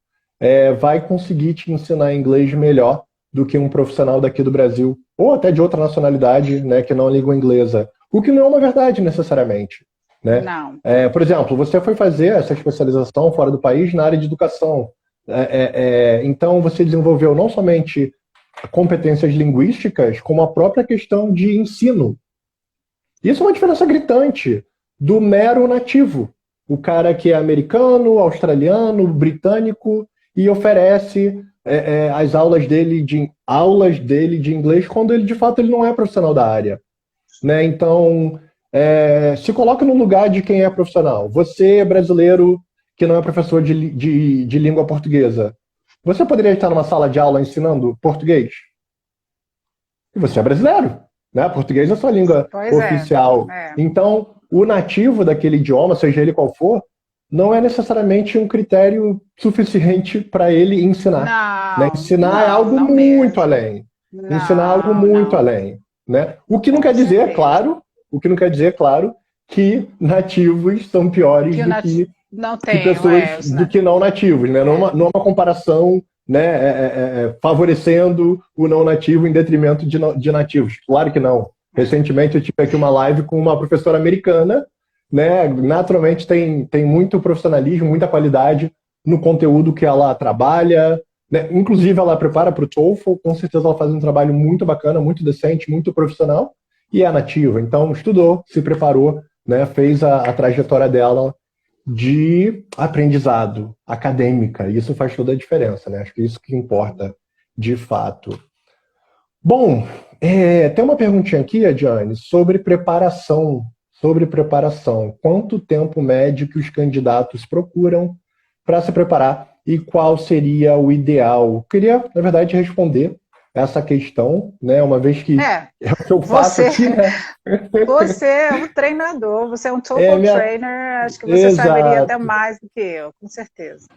vai conseguir te ensinar inglês melhor do que um profissional daqui do Brasil, ou até de outra nacionalidade, né, que não língua inglesa. O que não é uma verdade necessariamente, né? Não. Por exemplo, você foi fazer essa especialização fora do país na área de educação. Então, você desenvolveu não somente competências linguísticas, como a própria questão de ensino. Isso é uma diferença gritante do mero nativo. O cara que é americano, australiano, britânico e oferece as aulas dele de inglês quando ele de fato ele não é profissional da área, né? Então, se coloca no lugar de quem é profissional. Você é brasileiro que não é professor de língua portuguesa. Você poderia estar numa sala de aula ensinando português? E você é brasileiro, né? Português é a sua língua Pois oficial. é. Então, o nativo daquele idioma, seja ele qual for, não é necessariamente um critério suficiente para ele ensinar, né? Não, Ensinar é algo não muito mesmo. além. Ensinar é algo Não, muito não, além, né? O que não com quer dizer, certeza. claro, que nativos são piores Que o do que não que tenho, pessoas os do que não nativos, né? Não é uma comparação, né, favorecendo o não nativo em detrimento de nativos. Claro que não. Recentemente eu tive aqui uma live com uma professora americana, né? Naturalmente tem muito profissionalismo, muita qualidade no conteúdo que ela trabalha, né? Inclusive ela prepara para o TOEFL, com certeza ela faz um trabalho muito bacana, muito decente, muito profissional e é nativa. Então estudou, se preparou, né? Fez a trajetória dela de aprendizado acadêmica. Isso faz toda a diferença, né? Acho que isso que importa de fato. Bom, tem uma perguntinha aqui, Adiane, sobre preparação. Sobre preparação. Quanto tempo médio que os candidatos procuram para se preparar e qual seria o ideal? Eu queria, na verdade, responder essa questão, né? Uma vez que é o que eu faço você, aqui, né? você é um treinador, você é um É TOEFL minha... trainer, acho que você saberia até Exato. mais do que eu, com certeza.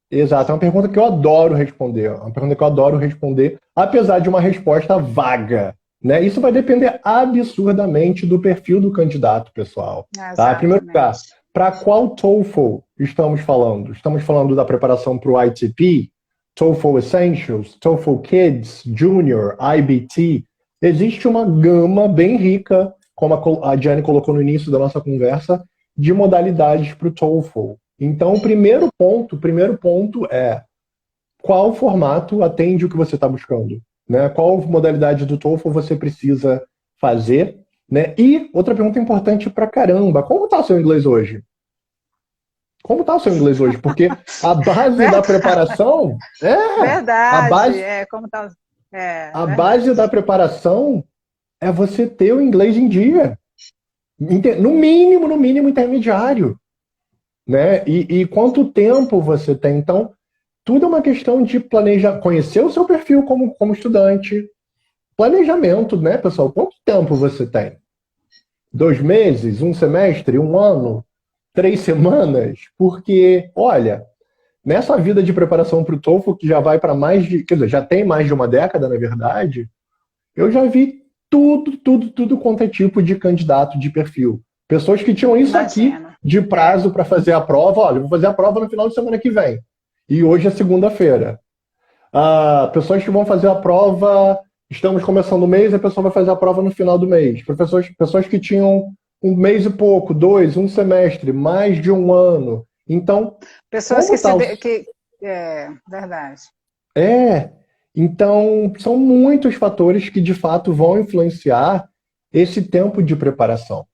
Exato, é uma pergunta que eu adoro responder. É uma pergunta que eu adoro responder, apesar de uma resposta vaga. Né? Isso vai depender absurdamente do perfil do candidato, pessoal. Tá? Em primeiro lugar, Exatamente. para qual TOEFL estamos falando? Estamos falando da preparação para o ITP, TOEFL Essentials, TOEFL Kids, Junior, IBT. Existe uma gama bem rica, como a Diane colocou no início da nossa conversa, de modalidades para o TOEFL. Então, o primeiro ponto é qual formato atende o que você está buscando, né? Qual modalidade do TOEFL você precisa fazer, né? E outra pergunta importante pra caramba, como está o seu inglês hoje? Como está o seu inglês hoje? Porque a base da preparação a Verdade, base como tá, a base verdade. da preparação é você ter o inglês em dia, no mínimo intermediário, né? E quanto tempo você tem? Então, tudo é uma questão de planejar, conhecer o seu perfil como estudante, planejamento, né, pessoal? Quanto tempo você tem? 2 meses, um semestre, um ano, 3 semanas? Porque, olha, nessa vida de preparação para o TOEFL, que já vai para quer dizer, já tem mais de uma década, na verdade, eu já vi tudo quanto é tipo de candidato de perfil. Pessoas que tinham isso aqui Imagino. de prazo para fazer a prova. Olha, eu vou fazer a prova no final de semana que vem. E hoje é segunda-feira. Pessoas que vão fazer a prova, estamos começando o mês, a pessoa vai fazer a prova no final do mês. Pessoas que tinham 1 mês e pouco, 2, um semestre, mais de um ano. Então, Pessoas como que está se. o... Verdade. É, então são muitos fatores que de fato vão influenciar esse tempo de preparação.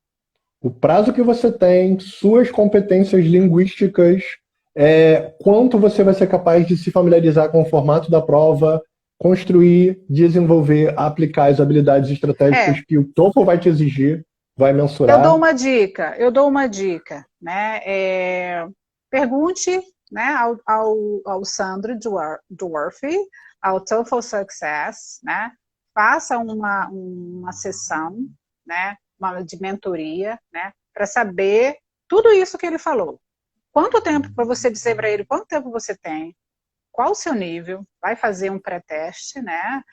O prazo que você tem, suas competências linguísticas, quanto você vai ser capaz de se familiarizar com o formato da prova, construir, desenvolver, aplicar as habilidades estratégicas que o TOEFL vai te exigir. vai mensurar? Eu dou uma dica, né? Pergunte, né, ao Sandro Dwarfi, ao TOEFL Success, né? Faça uma sessão, né, de mentoria, né, para saber tudo isso que ele falou. Quanto tempo, para você dizer para ele, quanto tempo você tem, qual o seu nível, vai fazer um pré-teste, né?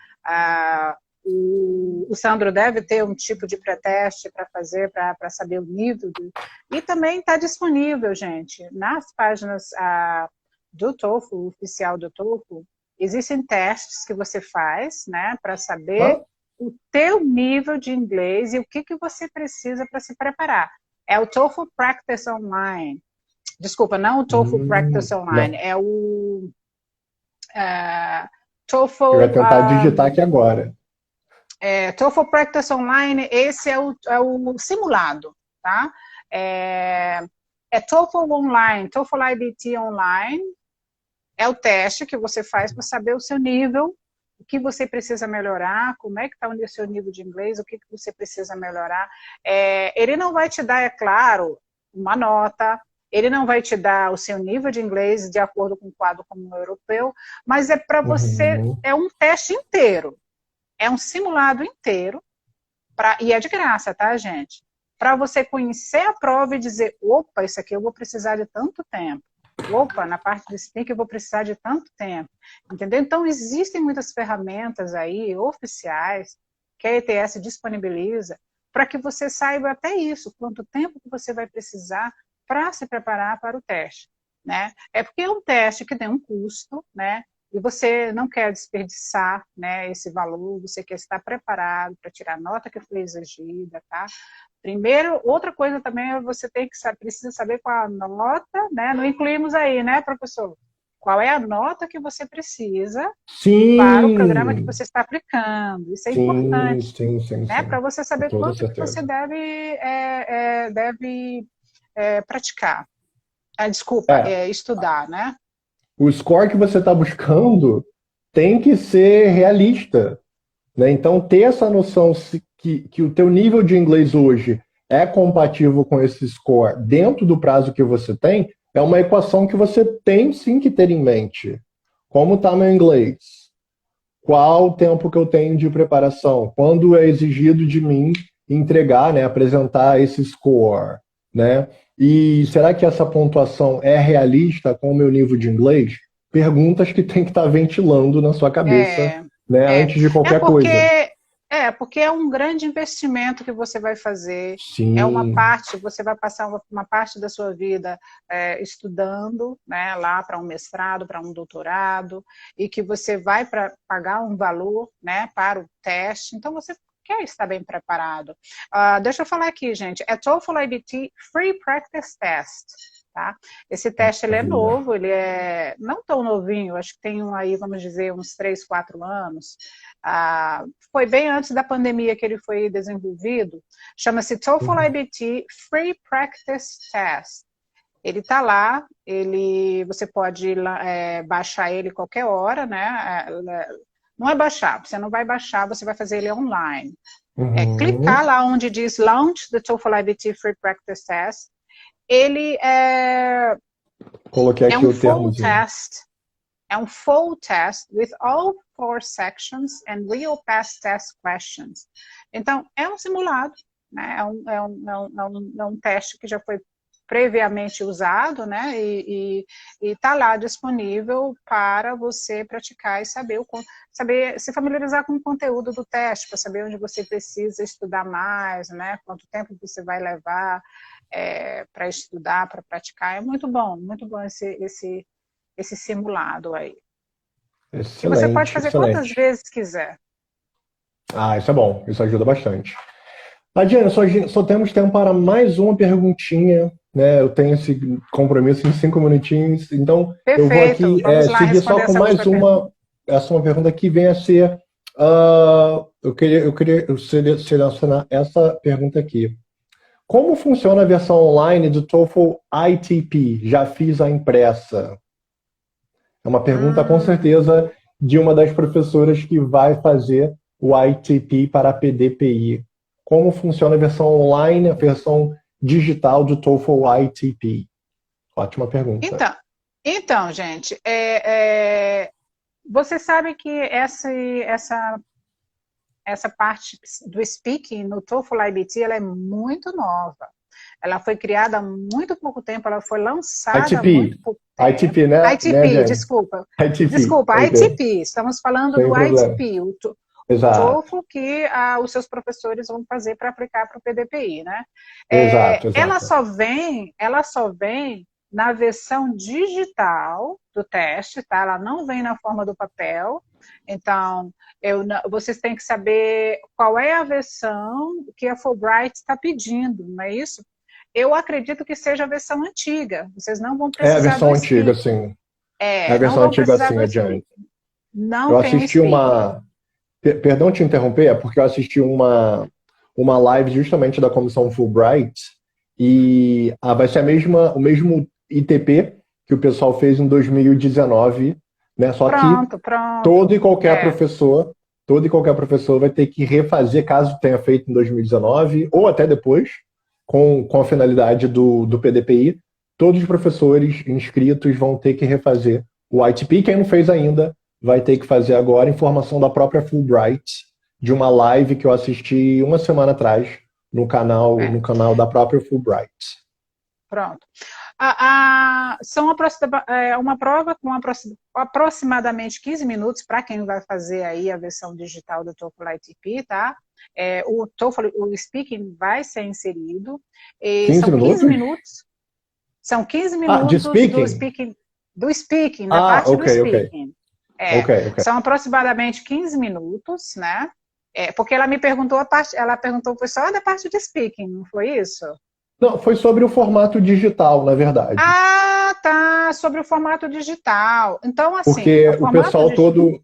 O Sandro deve ter um tipo de pré-teste para fazer, para saber o nível. E também está disponível, gente, nas páginas do TOEFL, oficial do TOEFL, existem testes que você faz, né, para saber o teu nível de inglês e o que você precisa para se preparar. É o TOEFL Practice Online. Desculpa, não o TOEFL Practice Online, Não. é o Eu ia TOEFL, tentar digitar aqui agora. TOEFL Practice Online, esse é o simulado, tá? É TOEFL Online, TOEFL IBT Online, é o teste que você faz para saber o seu nível, o que você precisa melhorar, como é que está o seu nível de inglês, o que você precisa melhorar. Ele não vai te dar, é claro, uma nota, ele não vai te dar o seu nível de inglês de acordo com o quadro comum europeu, mas é para você, é um teste inteiro, é um simulado inteiro, e é de graça, tá, gente? Para você conhecer a prova e dizer, opa, isso aqui eu vou precisar de tanto tempo. Opa, na parte do speaking eu vou precisar de tanto tempo. Entendeu? Então, existem muitas ferramentas aí, oficiais, que a ETS disponibiliza, para que você saiba até isso, quanto tempo que você vai precisar para se preparar para o teste, né? É porque é um teste que tem um custo, né? E você não quer desperdiçar, né, esse valor, você quer estar preparado para tirar a nota que foi exigida, tá? Primeiro, outra coisa também é você precisa saber qual a nota, né? Não incluímos aí, né, professor? Qual é a nota que você precisa para o programa que você está aplicando? Isso é importante, Sim. né? Para você Com saber toda quanto que você certeza. deve praticar. Desculpa, É, estudar, né? o score que você está buscando tem que ser realista, né? Então, ter essa noção que o teu nível de inglês hoje é compatível com esse score dentro do prazo que você tem, é uma equação que você tem sim que ter em mente. Como está meu inglês? Qual o tempo que eu tenho de preparação? Quando é exigido de mim entregar, né, apresentar esse score, né? E será que essa pontuação é realista com o meu nível de inglês? Perguntas que tem que estar ventilando na sua cabeça, É, né, é, antes de é qualquer coisa. porque porque é um grande investimento que você vai fazer. É uma Sim. parte, você vai passar uma parte da sua vida estudando, né, lá para um mestrado, para um doutorado, e que você vai pagar um valor, né, para o teste. Então você quer estar bem preparado. Deixa eu falar aqui, gente. É TOEFL IBT Free Practice Test. Tá? Esse teste ele é Maravilha. novo, ele é não tão novinho, acho que tem aí, vamos dizer, uns 3, 4 anos. Foi bem antes da pandemia que ele foi desenvolvido. Chama-se TOEFL IBT Free Practice Test. Ele está lá, você pode baixar ele qualquer hora, né? Não é baixar, você não vai baixar, você vai fazer ele online. Clicar lá onde diz Launch the TOEFL IBT Free Practice Test. Ele Coloquei aqui um o full termozinho. test, with all 4 sections and real past test questions. Então, é um simulado, né? É um teste que já foi previamente usado, né? E está lá disponível para você praticar e saber se familiarizar com o conteúdo do teste, para saber onde você precisa estudar mais, né? Quanto tempo você vai levar para estudar, para praticar. É muito bom esse simulado aí. E você pode Excelente, fazer quantas excelente. vezes quiser. Ah, isso é bom, isso ajuda bastante. Diana, só temos tempo para mais uma perguntinha, né? Eu tenho esse compromisso em 5 minutinhos, então eu vou Perfeito. aqui Vamos lá seguir só responder com essa mais última pergunta. uma. Essa uma pergunta que vem a ser. Eu queria selecionar essa pergunta aqui. Como funciona a versão online do TOEFL ITP? Já fiz a impressa. É uma pergunta com certeza de uma das professoras que vai fazer o ITP para a PDPI. como funciona a versão online, a versão digital do TOEFL ITP? Ótima pergunta. Então, gente, você sabe que essa parte do speaking no TOEFL IBT, ela é muito nova. Ela foi criada há muito pouco tempo, ela foi lançada há muito pouco tempo. ITP, né? ITP, desculpa. Desculpa, okay. ITP. Estamos falando do ITP, o TOEFL que os seus professores vão fazer para aplicar para o PDPI, né? Exato. Ela só vem na versão digital do teste, tá? Ela não vem na forma do papel. Então, vocês têm que saber qual é a versão que a Fulbright está pedindo, não é isso? Eu acredito que seja a versão antiga. Vocês não vão precisar. É a versão antiga, sim. É a versão antiga, sim, adiante. Não eu assisti Perdão te interromper, é porque eu assisti uma live justamente da comissão Fulbright e vai ser o mesmo ITP que o pessoal fez em 2019, né? Só que todo e qualquer professor vai ter que refazer, caso tenha feito em 2019 ou até depois, com a finalidade do PDPI, todos os professores inscritos vão ter que refazer o ITP. Quem não fez ainda vai ter que fazer agora, informação da própria Fulbright, de uma live que eu assisti uma semana atrás no canal da própria Fulbright. Pronto. São uma prova com aproximadamente 15 minutos para quem vai fazer aí a versão digital do TOEFL ITP, tá? O TOEFL, o speaking vai ser inserido. 15 minutos? 15 minutos. São 15 minutos do speaking, na parte do speaking. Okay. São aproximadamente 15 minutos, né? Porque ela me perguntou foi só da parte de speaking, não foi isso? Não, foi sobre o formato digital, na verdade. Ah, tá, sobre o formato digital. Então, assim... Porque o pessoal todo...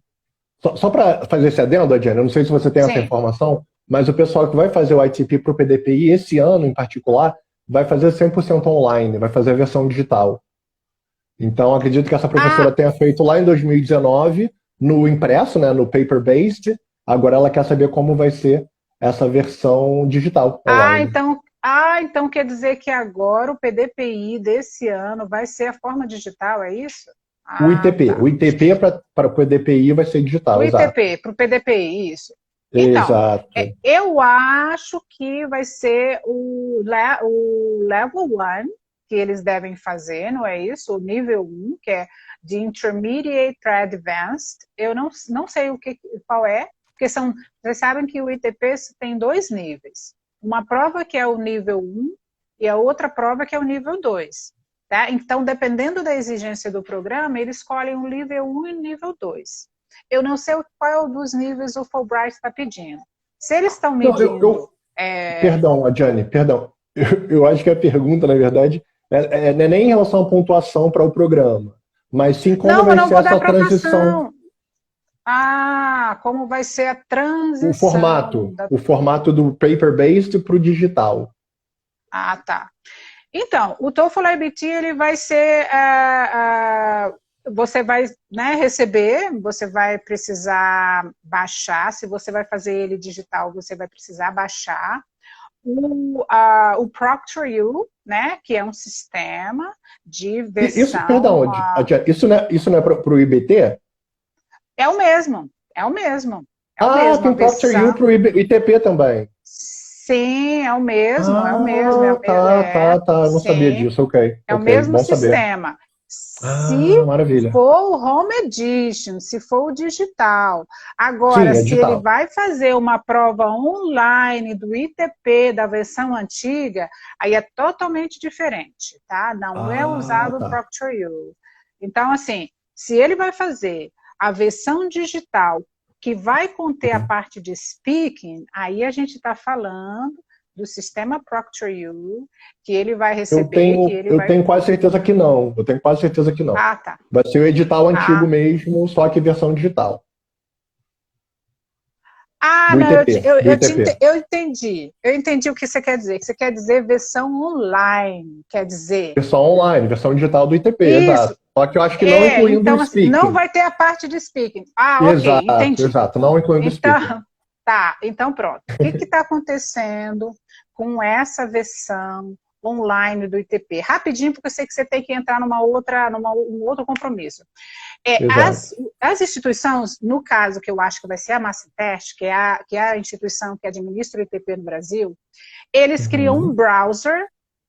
Só para fazer esse adendo, Adriana, eu não sei se você tem essa informação, mas o pessoal que vai fazer o ITP para o PDPI, esse ano em particular, vai fazer 100% online, vai fazer a versão digital. Então, acredito que essa professora tenha feito lá em 2019, no impresso, né, no paper-based, agora ela quer saber como vai ser essa versão digital online. Então quer dizer que agora o PDPI desse ano vai ser a forma digital, é isso? O ITP. Tá. O ITP para o PDPI vai ser digital, o ITP para o PDPI, isso. Então, exato. Eu acho que vai ser o Level 1 que eles devem fazer, não é isso? O nível 1, que é de Intermediate para Advanced. Eu não sei qual é, porque vocês sabem que o ITP tem 2 níveis. Uma prova que é o nível 1 e a outra prova que é o nível 2. Tá? Então, dependendo da exigência do programa, eles escolhem o nível 1 e o nível 2. Eu não sei qual dos níveis o Fulbright está pedindo. Se eles estão medindo... Perdão, Adjane, perdão. Eu acho que a pergunta, na verdade, não é nem em relação à pontuação para o programa, mas sim como vai ser essa transição. Como vai ser a transição. O formato do paper-based para o digital. Tá. Então, o TOEFL IBT, ele vai ser... você vai receber, você vai precisar baixar. Se você vai fazer ele digital, você vai precisar baixar. O ProctorU, né, que é um sistema de versão... Isso não é para o IBT? É o mesmo. Tem ProctorU para o ITP também. Sim, é o mesmo, Tá, não sabia disso, ok. É o mesmo sistema. Maravilha. Se for o Home Edition, se for o digital. Agora, se digital. ele vai fazer uma prova online do ITP da versão antiga, aí é totalmente diferente, tá? Não é usado o ProctorU. Então, assim, se ele vai fazer a versão digital que vai conter a parte de speaking, aí a gente está falando do sistema ProctorU, que ele vai receber... Eu tenho quase certeza que não. Tá. Vai ser o edital antigo mesmo, só que versão digital. Eu entendi. Eu entendi o que você quer dizer. Você quer dizer versão online, quer dizer... Versão online, versão digital do ITP, exato. Só que eu acho que não incluindo o speaking. Não vai ter a parte de speaking. Ok, entendi. Exato, não incluindo o speaking. Tá, então pronto. O que está acontecendo com essa versão online do ITP? Rapidinho, porque eu sei que você tem que entrar num outro compromisso. As instituições, no caso que eu acho que vai ser a Mastertest, que é a instituição que administra o ITP no Brasil, eles criam um browser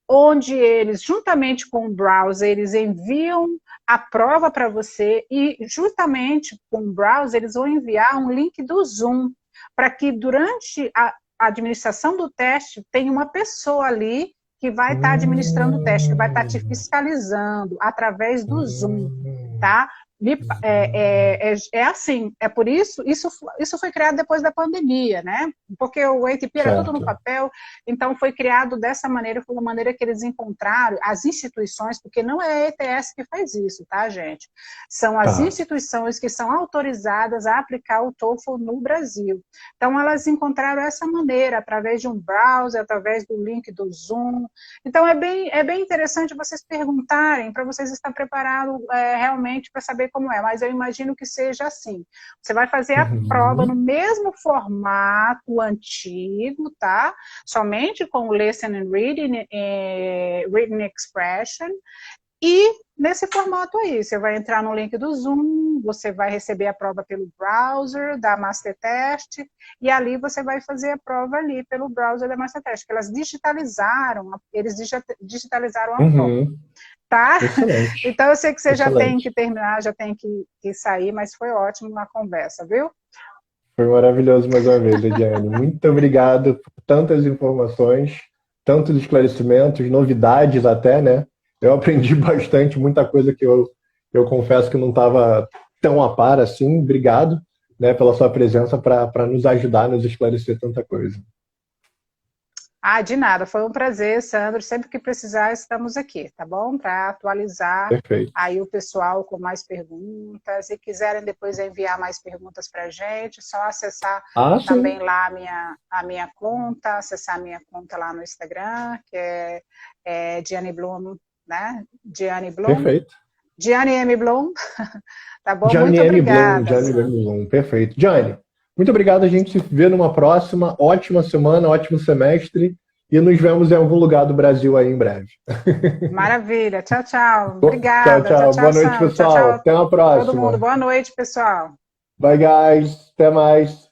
onde eles, juntamente com o browser, eles enviam a prova para você e, justamente com o browser, eles vão enviar um link do Zoom para que, durante a administração do teste, tenha uma pessoa ali que vai estar administrando o teste, que vai estar te fiscalizando através do Zoom, tá? É assim, é por isso foi criado depois da pandemia, né? Porque o ATP era tudo no papel, então foi criado dessa maneira, foi uma maneira que eles encontraram, as instituições, porque não é a ETS que faz isso, tá, gente? São as instituições que são autorizadas a aplicar o TOEFL no Brasil. Então, elas encontraram essa maneira, através de um browser, através do link do Zoom. Então, é bem interessante vocês perguntarem, para vocês estarem preparados realmente para saber como é, mas eu imagino que seja assim. Você vai fazer a prova no mesmo formato antigo, tá? Somente com Listen and Reading, Written Expression, e nesse formato aí, você vai entrar no link do Zoom, você vai receber a prova pelo browser da Mastertest, e ali você vai fazer a prova ali pelo browser da Mastertest, que eles digitalizaram a prova. Tá? Excelente. Então eu sei que você já tem que terminar, já tem que sair, mas foi ótimo na conversa, viu? Foi maravilhoso mais uma vez, Ediane. Muito obrigado por tantas informações, tantos esclarecimentos, novidades até, né? Eu aprendi bastante, muita coisa que eu confesso que não estava tão a par assim. Obrigado, né, pela sua presença para nos ajudar, nos esclarecer tanta coisa. Ah, de nada, foi um prazer, Sandro. Sempre que precisar, estamos aqui, tá bom? Para atualizar aí o pessoal com mais perguntas. Se quiserem depois enviar mais perguntas para a gente, é só acessar também lá a minha conta, acessar a minha conta lá no Instagram, que é Gianni Blum, né? Gianni Blum. Perfeito. Gianni M. Blum. Tá bom? Gianni muito M. obrigada. Blum, Gianni M. Blum, perfeito. Gianni, muito obrigado, a gente se vê numa próxima. Ótima semana, ótimo semestre. E nos vemos em algum lugar do Brasil aí em breve. Maravilha. Tchau, tchau. Obrigada. Tchau. Boa noite, pessoal. Tchau. Até a próxima. Todo mundo. Boa noite, pessoal. Bye, guys. Até mais.